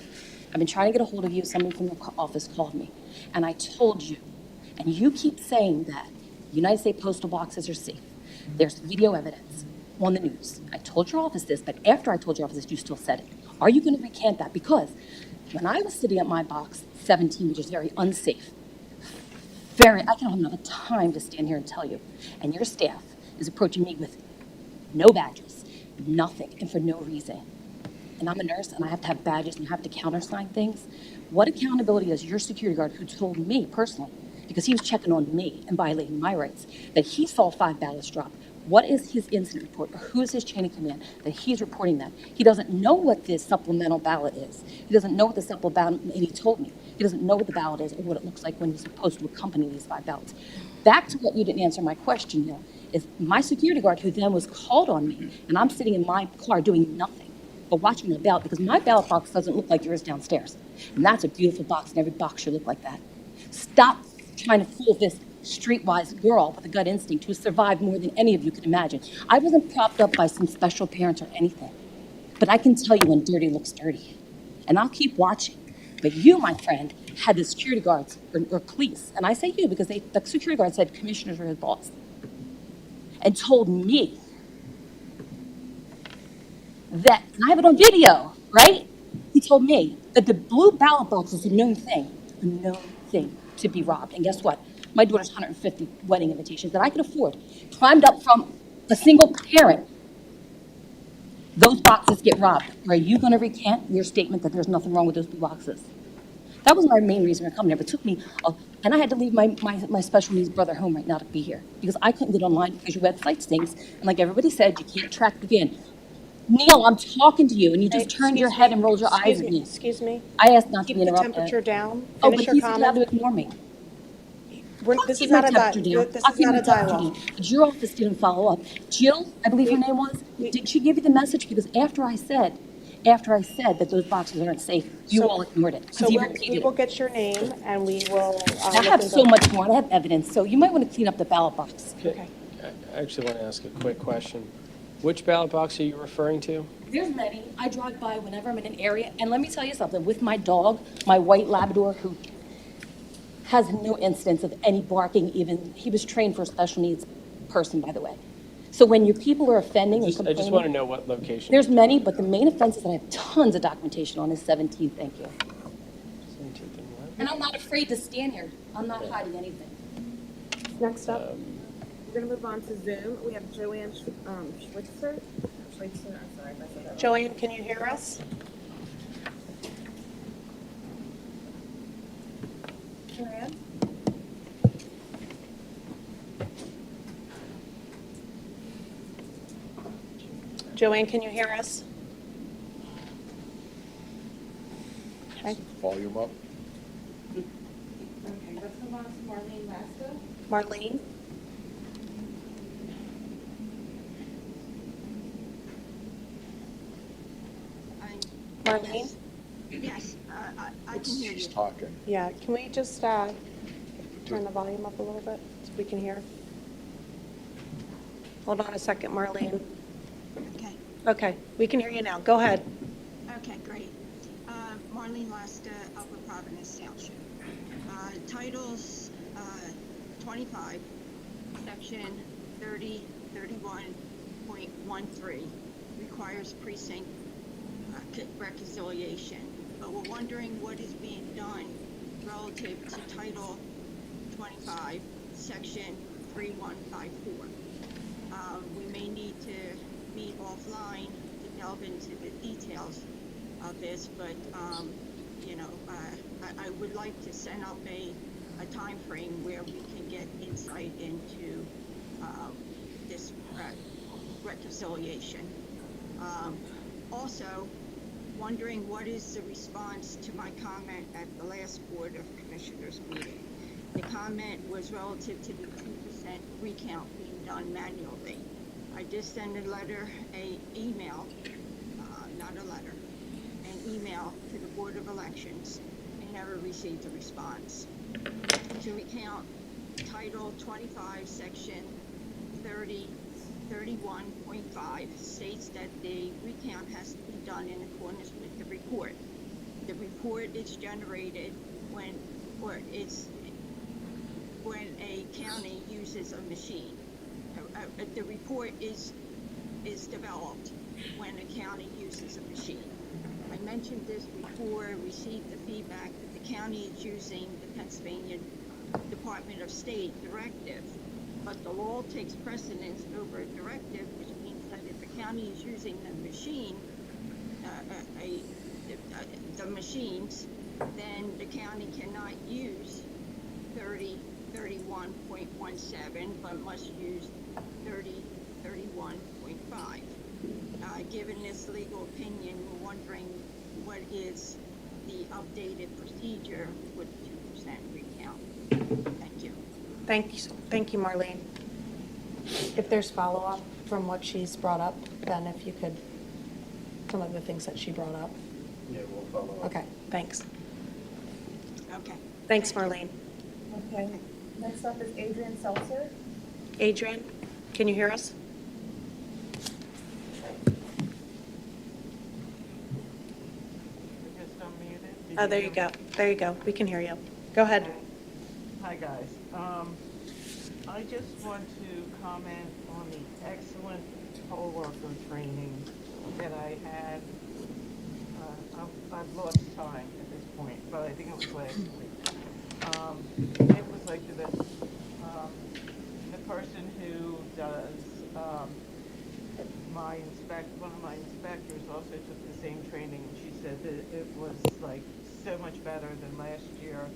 I've been trying to get a hold of you. Someone from the office called me. And I told you, and you keep saying that United States postal boxes are safe. There's video evidence on the news. I told your office this, but after I told your office this, you still said it. Are you going to recant that? Because when I was sitting at my box 17, which is very unsafe, I don't have enough time to stand here and tell you, and your staff is approaching me with no badges, nothing, and for no reason. And I'm a nurse, and I have to have badges and have to countersign things. What accountability does your security guard, who told me personally, because he was checking on me and violating my rights, that he saw 5 ballots drop? What is his incident report, or who is his chain of command that he's reporting that? He doesn't know what this supplemental ballot is. He doesn't know what the supplemental ballot, and he told me. He doesn't know what the ballot is or what it looks like when he's supposed to accompany these 5 ballots. Back to what you didn't answer my question, Neil, is my security guard, who then was called on me, and I'm sitting in my car doing nothing but watching the ballot, because my ballot box doesn't look like yours downstairs. And that's a beautiful box, and every box should look like that. Stop trying to fool this streetwise girl with a gut instinct who survived more than any of you could imagine. I wasn't propped up by some special parents or anything, but I can tell you when dirty looks dirty. And I'll keep watching. But you, my friend, had the security guards or police, and I say you because the security guard said commissioners were his boss, and told me that, and I have it on video, right? He told me that the blue ballot box is a known thing to be robbed. And guess what? My daughter's 150 wedding invitations that I could afford climbed up from a single parent. Those boxes get robbed. Are you going to recant your statement that there's nothing wrong with those blue boxes? That was my main reason for coming here. But it took me, and I had to leave my special needs brother home right now to be here because I couldn't get online because your website stinks. And like everybody said, you can't track it again. Neil, I'm talking to you, and you just turned your head and rolled your eyes at me. Excuse me. I asked not to be Keep the interrupted. temperature down. Oh, Finish but your he's allowed comment. to ignore me. This is not a dialogue. But your office didn't follow up. Jill, I believe her name was, did she give you the message? Because after I said that those boxes aren't safe, you all ignored it. So He we repeated will it. get your name and we will. I have so much more. I have evidence. So you might want to clean up the ballot box. Okay. I actually want to ask a quick question. Which ballot box are you referring to? There's many. I drive by whenever I'm in an area. And let me tell you something. With my dog, my white Labrador, who has no instance of any barking even. He was trained for a special needs person, by the way. So when your people are offending and I just want to complaining, know what location. there's many, but the main offenses that I have tons of documentation on is 17, thank you. 17th and what? And I'm not afraid to stand here. I'm not hiding anything. Next up, we're gonna move on to Zoom. We have Joanne Schweitzer. Schweitzer, I'm sorry if I said that wrong. Joanne, can you hear us? Joanne? Joanne, can you hear us? Okay. Volume up. Okay, let's move on to Marlene Laska. Marlene? Marlene? Yes, I can hear you. She's talking. Yeah, can we just turn the volume up a little bit so we can hear? Hold on a second, Marlene. Okay. Okay, we can hear you now. Go ahead. Okay, great. Marlene Laska, Upper Providence Township. Titles 25, Section 3031.13 requires precinct reconciliation. But we're wondering what is being done relative to Title 25, Section 3154. We may need to meet offline to delve into the details of this, but I would like to set up a time frame where we can get insight into this reconciliation. Also, wondering what is the response to my comment at the last Board of Commissioners meeting. The comment was relative to the 2% recount being done manually. I just sent an email to the Board of Elections and never received a response. To recount Title 25, Section 3031.5 states that the recount has to be done in accordance with the report. The report is generated when a county uses a machine. The report is developed when a county uses a machine. I mentioned this before, received the feedback that the county is using the Pennsylvania Department of State directive, but the law takes precedence over a directive, which means that if the county is using the machine, the machines, then the county cannot use 3031.17, but must use 3031.5. Given this legal opinion, we're wondering what is the updated procedure with 2% recount. Thank you. Thank you, Marlene. If there's follow-up from what she's brought up, then if you could, some of the things that she brought up. Yeah, we'll follow up. Okay, thanks. Okay. Thanks, Marlene. Okay, next up is Adrian Seltzer. Adrian, can you hear us? Oh, there you go. There you go. We can hear you. Go ahead. Hi, guys. I just want to comment on the excellent poll worker training that I had. I've lost time at this point, but I think it was last week. It was like the person who does one of my inspectors also took the same training, and she said that it was like so much better than last year,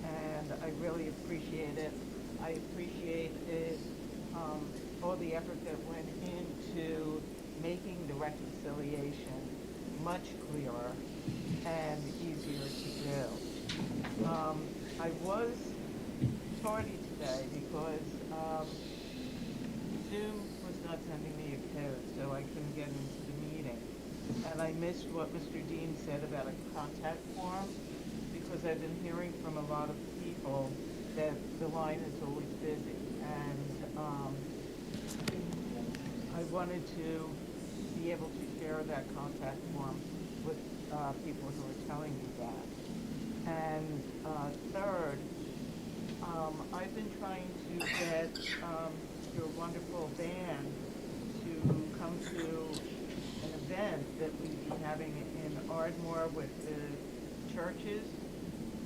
and I really appreciate it. I appreciate it, all the effort that went into making the reconciliation much clearer and easier to do. I was tardy today because Zoom was not sending me a code, so I couldn't get into the meeting. And I missed what Mr. Dean said about a contact form, because I've been hearing from a lot of people that the line is always busy. And I wanted to be able to share that contact form with people who are telling me that. And third, I've been trying to get your wonderful band come to an event that we'd be having in Ardmore with the churches,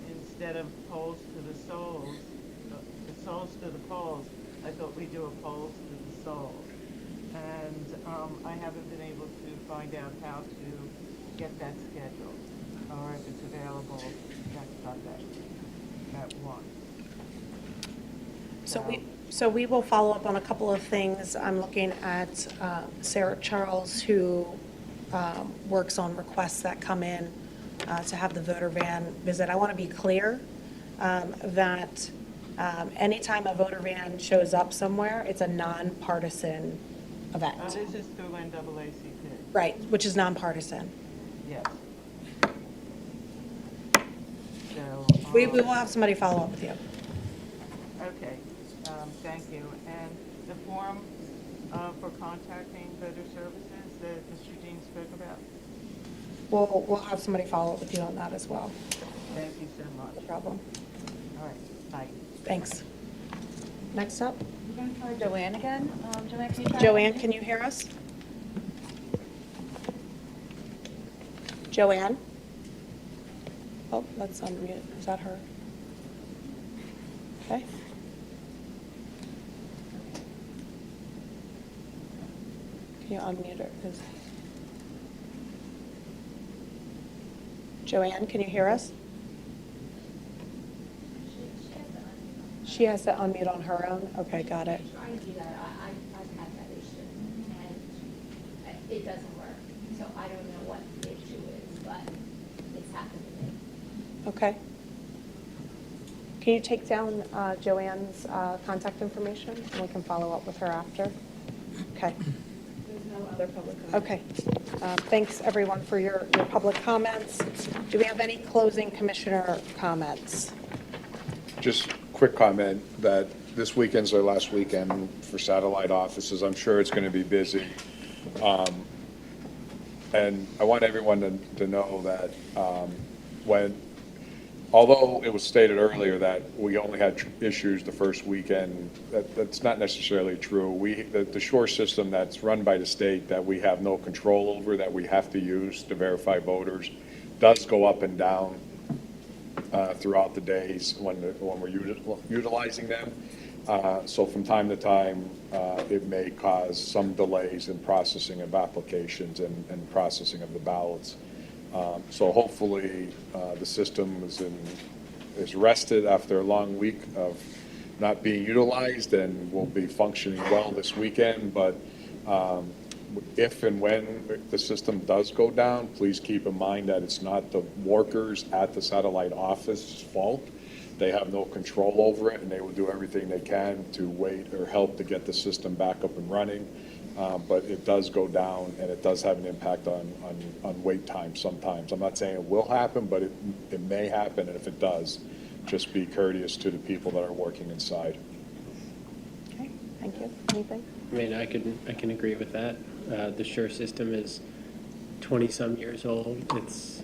instead of poles to the souls, the souls to the poles, I thought we'd do a poles to the souls. And I haven't been able to find out how to get that scheduled, or if it's available next Sunday at 1. So we will follow up on a couple of things. I'm looking at Sarah Charles, who works on requests that come in to have the voter van visit. I want to be clear that anytime a voter van shows up somewhere, it's a nonpartisan event. This is through NAACP. Right, which is nonpartisan. Yes. So, We will have somebody follow up with you. okay, thank you. And the form for contacting voter services that Mr. Dean spoke about? We'll have somebody follow up with you on that as well. Thank you so much. No problem. All right, bye. Thanks. Next up, We're going to try Joanne again. Joanne, can you try? Joanne, can you hear us? Joanne? Oh, that's unmute. Is that her? Okay. Can you unmute her? Joanne, can you hear us? She has to unmute on her own? Okay, got it. Trying to do that, I've had that issue, and it doesn't work. So I don't know what the issue is, but it's happened to me. Okay. Can you take down Joanne's contact information, and we can follow up with her after? Okay. There's no other public comment. Okay. Thanks, everyone, for your public comments. Do we have any closing commissioner comments? Just quick comment that this weekend's our last weekend for satellite offices. I'm sure it's going to be busy. And I want everyone to know that although it was stated earlier that we only had issues the first weekend, that's not necessarily true. The Shore system that's run by the state that we have no control over, that we have to use to verify voters, does go up and down throughout the days when we're utilizing them. So from time to time, it may cause some delays in processing of applications and processing of the ballots. So hopefully the system is rested after a long week of not being utilized and will be functioning well this weekend. But if and when the system does go down, please keep in mind that it's not the workers at the satellite office's fault. They have no control over it, and they will do everything they can to wait or help to get the system back up and running. But it does go down, and it does have an impact on wait time sometimes. I'm not saying it will happen, but it may happen, and if it does, just be courteous to the people that are working inside. Okay, thank you. Anything? I mean, I can agree with that. The Sure system is 20-some years old. It's,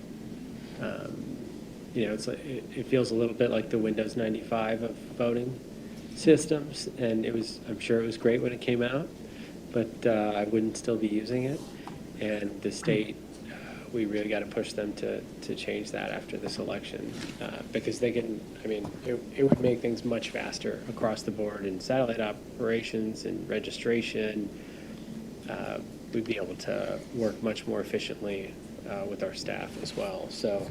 it's like, it feels a little bit like the Windows 95 of voting systems, and I'm sure it was great when it came out, but I wouldn't still be using it. And the state, we really got to push them to change that after this election, because they can, it would make things much faster across the board in satellite operations and registration. We'd be able to work much more efficiently with our staff as well. So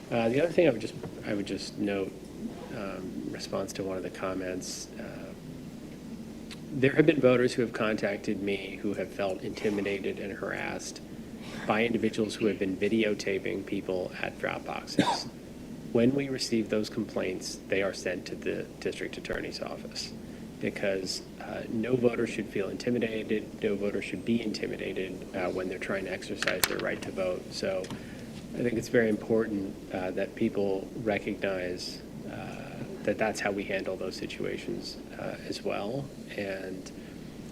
the other thing I would just note, in response to one of the comments, there have been voters who have contacted me who have felt intimidated and harassed by individuals who have been videotaping people at drop boxes. When we receive those complaints, they are sent to the district attorney's office, because no voter should feel intimidated, no voter should be intimidated when they're trying to exercise their right to vote. So I think it's very important that people recognize that that's how we handle those situations as well, and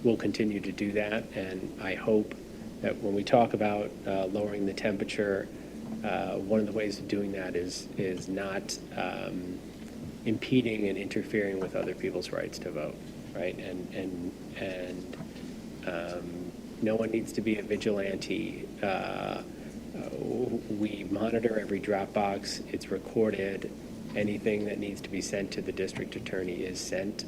we'll continue to do that. And I hope that when we talk about lowering the temperature, one of the ways of doing that is not impeding and interfering with other people's rights to vote, right? And No one needs to be a vigilante. We monitor every Dropbox. It's recorded. Anything that needs to be sent to the district attorney is sent.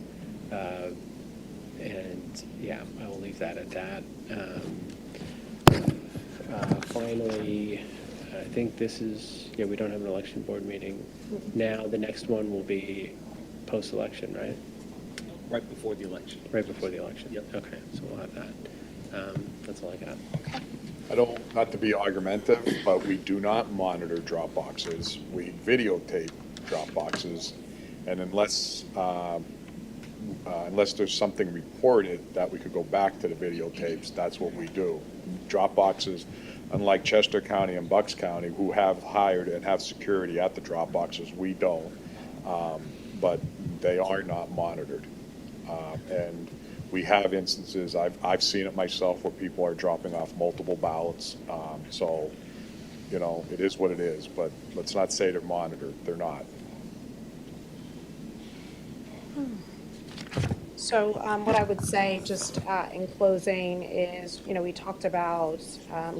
And yeah, I will leave that at that. Finally, I think this is, yeah, we don't have an election board meeting. Now, the next one will be post-election, right? Right before the election. Right before the election? Yep. Okay, so we'll have that. That's all I got. I don't, not to be argumentative, but we do not monitor Dropboxes. We videotape Dropboxes, and unless there's something reported that we could go back to the videotapes, that's what we do. Dropboxes, unlike Chester County and Bucks County, who have hired and have security at the Dropboxes, we don't. But they are not monitored. And we have instances, I've seen it myself, where people are dropping off multiple ballots. So, you know, it is what it is, but let's not say they're monitored. They're not. So what I would say, just in closing, is, you know, we talked about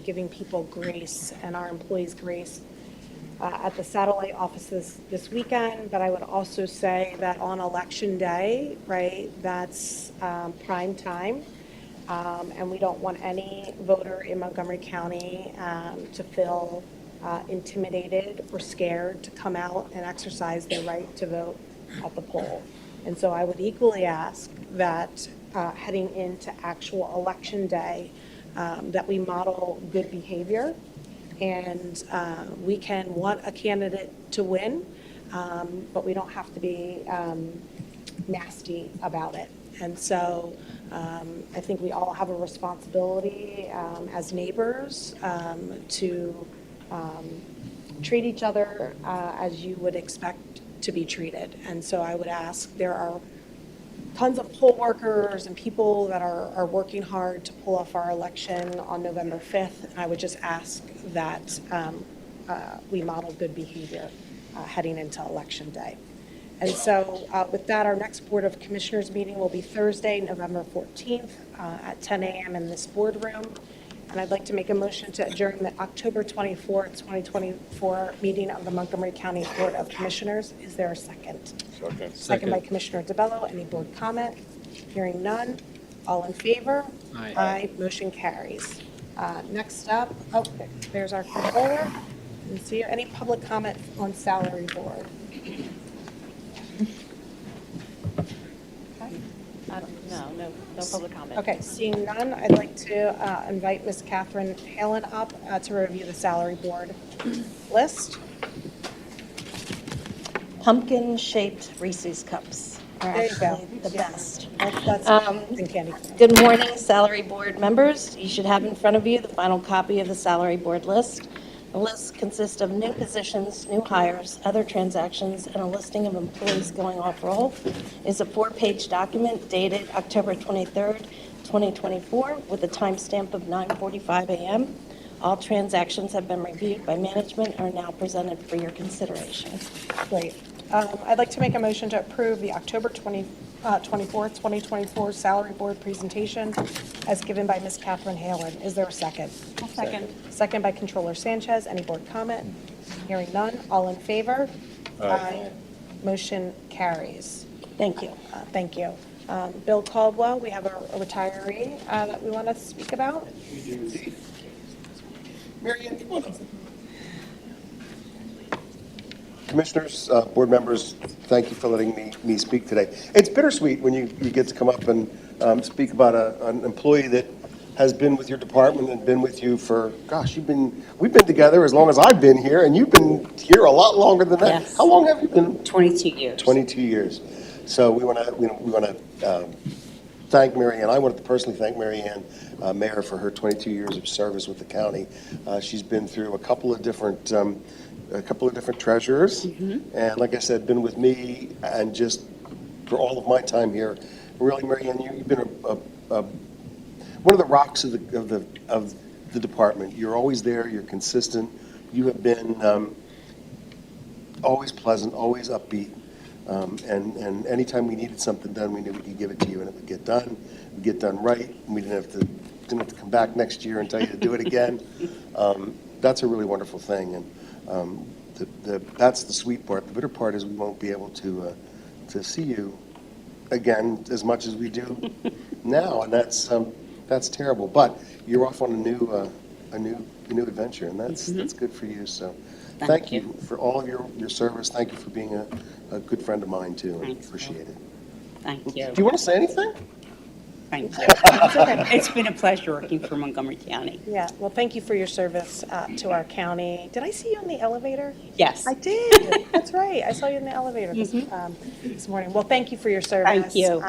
giving people grace and our employees grace at the satellite offices this weekend, but I would also say that on Election Day, right, that's prime time, and we don't want any voter in Montgomery County to feel intimidated or scared to come out and exercise their right to vote at the poll. And so I would equally ask that heading into actual Election Day, that we model good behavior. And we can want a candidate to win, but we don't have to be nasty about it. And so I think we all have a responsibility as neighbors to treat each other as you would expect to be treated. And so I would ask, there are tons of poll workers and people that are working hard to pull off our election on November 5th. And I would just ask that we model good behavior heading into Election Day. And so with that, our next Board of Commissioners meeting will be Thursday, November 14th at 10 a.m. in this boardroom. And I'd like to make a motion to adjourn the October 24th, 2024 meeting of the Montgomery County Board of Commissioners. Is there a second? Second. Second by Commissioner DeBello. Any board comment? Hearing none. All in favor? Aye. Aye. Motion carries. Next up, oh, there's our controller. Let's see, any public comment on salary board? No public comment. Okay, seeing none, I'd like to invite Ms. Catherine Halen up to review the salary board list. Pumpkin-shaped Reese's cups are There you go. actually the Yeah. best. That's in candy. Good morning, salary board members. You should have in front of you the final copy of the salary board list. The list consists of new positions, new hires, other transactions, and a listing of employees going off roll. It's a 4-page document dated October 23rd, 2024, with a timestamp of 9:45 a.m. All transactions have been reviewed by management and are now presented for your consideration. Great. I'd like to make a motion to approve the October 24th, 2024 salary board presentation as given by Ms. Catherine Halen. Is there a second? Second. Second by Controller Sanchez. Any board comment? Hearing none. All in favor? Aye. Motion carries. Thank you. Thank you. Bill Caldwell, we have a retiree that we want to speak about. Mary Ann, come on up. Commissioners, board members, thank you for letting me speak today. It's bittersweet when you get to come up and speak about an employee that has been with your department and been with you for, gosh, we've been together as long as I've been here, and you've been here a lot longer than that. Yes. How long have you been? 22 years. 22 years. So we want to thank Mary Ann. I wanted to personally thank Mary Ann, Mayor, for her 22 years of service with the county. She's been through a couple of different treasurers, and like I said, been with me and just for all of my time here. Really, Mary Ann, you've been one of the rocks of the department. You're always there. You're consistent. You have been always pleasant, always upbeat. And anytime we needed something done, we knew we could give it to you and it would get done. It would get done right. And we didn't going to come back next year and tell you to do it again. That's a really wonderful thing, and that's the sweet part. The bitter part is we won't be able to see you again as much as we do now, and that's terrible. But you're off on a new adventure, and that's good for you. So, thank you for all of your service. Thank you for being a good friend of mine too. I appreciate it. Thank you. Do you want to say anything? Thank you. It's been a pleasure working for Montgomery County. Yeah, well, thank you for your service to our county. Did I see you in the elevator? Yes. I did. That's right. I saw you in the elevator this morning. Well, thank you for your service. Thank you.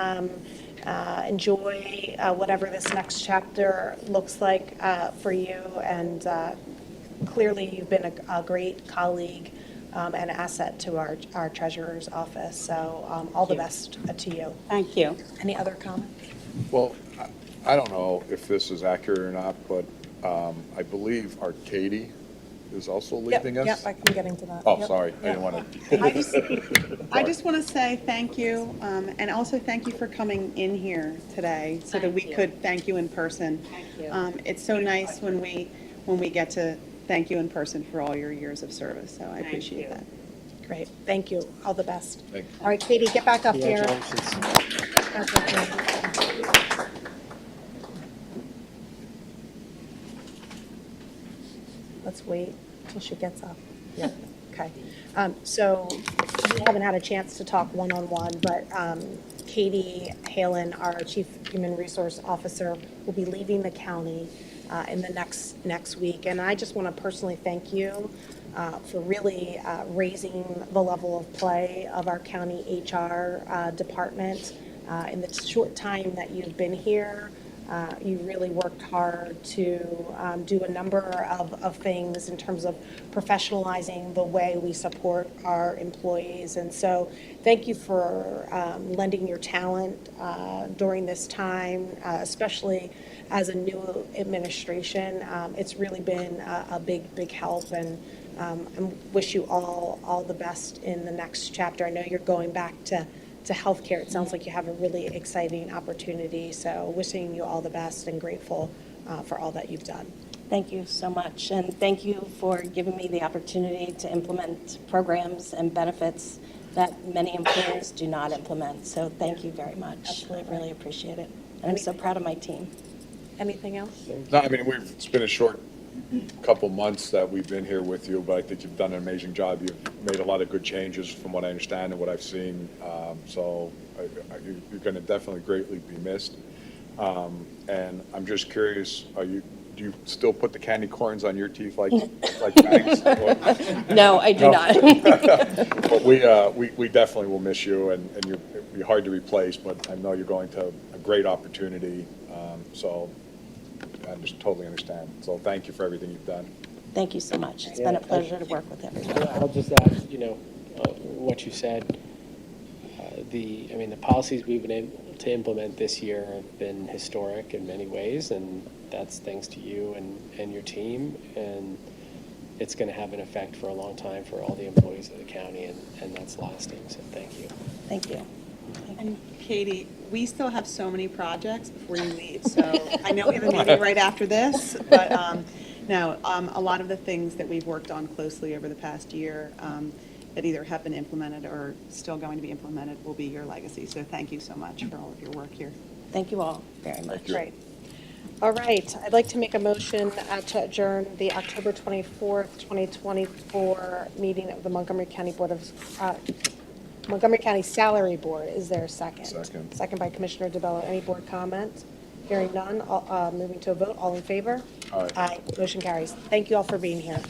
Enjoy whatever this next chapter looks like for you. And clearly, you've been a great colleague and asset to our treasurer's office. So all the best to you. Thank you. Any other comments? Well, I don't know if this is accurate or not, but I believe our Katie is also leaving us. Yep, I'm getting to that. Oh, Yep. sorry, I didn't want to. I just want to say thank you, and also thank you for coming in here today so that we could thank you in person. Thank you. It's so nice when we get to thank you in person for all your years of service, so I appreciate that. Great. Thank you. All the best. Thank All right, Katie, get back up here. Let's wait till she gets up. Yeah, okay. So we haven't had a chance to talk one-on-one, but Katie Halen, our Chief Human Resource Officer, will be leaving the county in the next week. And I just want to personally thank you for really raising the level of play of our county HR department. In the short time that you've been here, you really worked hard to do a number of things in terms of professionalizing the way we support our employees. And so thank you for lending your talent during this time, especially as a new administration. It's really been a big help, and I wish you all the best in the next chapter. I know you're going back to healthcare. It sounds like you have a really exciting opportunity. So wishing you all the best and grateful for all that you've done. Thank you so much, and thank you for giving me the opportunity to implement programs and benefits that many employers do not implement. So thank you very much. Absolutely. I really appreciate it. And I'm so proud of my team. Anything else? No, I mean, it's been a short couple months that we've been here with you, but I think you've done an amazing job. You've made a lot of good changes from what I understand and what I've seen. So you're going to definitely greatly be missed. And I'm just curious, do you still put the candy corns on your teeth like bags? No, I do not. But we definitely will miss you, and you'll be hard to replace, but I know you're going to a great opportunity. So I just totally understand. So thank you for everything you've done. Thank you so much. It's been a pleasure to work with everyone. I'll just add, what you said. The policies we've been able to implement this year have been historic in many ways, and that's thanks to you and your team. And it's going to have an effect for a long time for all the employees of the county, and that's lasting. So thank you. Thank you. And Katie, we still have so many projects before you leave, so I know we have a meeting right after this, but a lot of the things that we've worked on closely over the past year that either have been implemented or still going to be implemented will be your legacy. So thank you so much for all of your work here. Thank you all very much. Great. All right, I'd like to make a motion to adjourn the October 24th, 2024 meeting of the Montgomery County Montgomery County Salary Board. Is there a second? Second. Second by Commissioner DeBello. Any board comment? Hearing none, moving to a vote. All in favor? Aye. Aye. Motion carries. Thank you all for being here.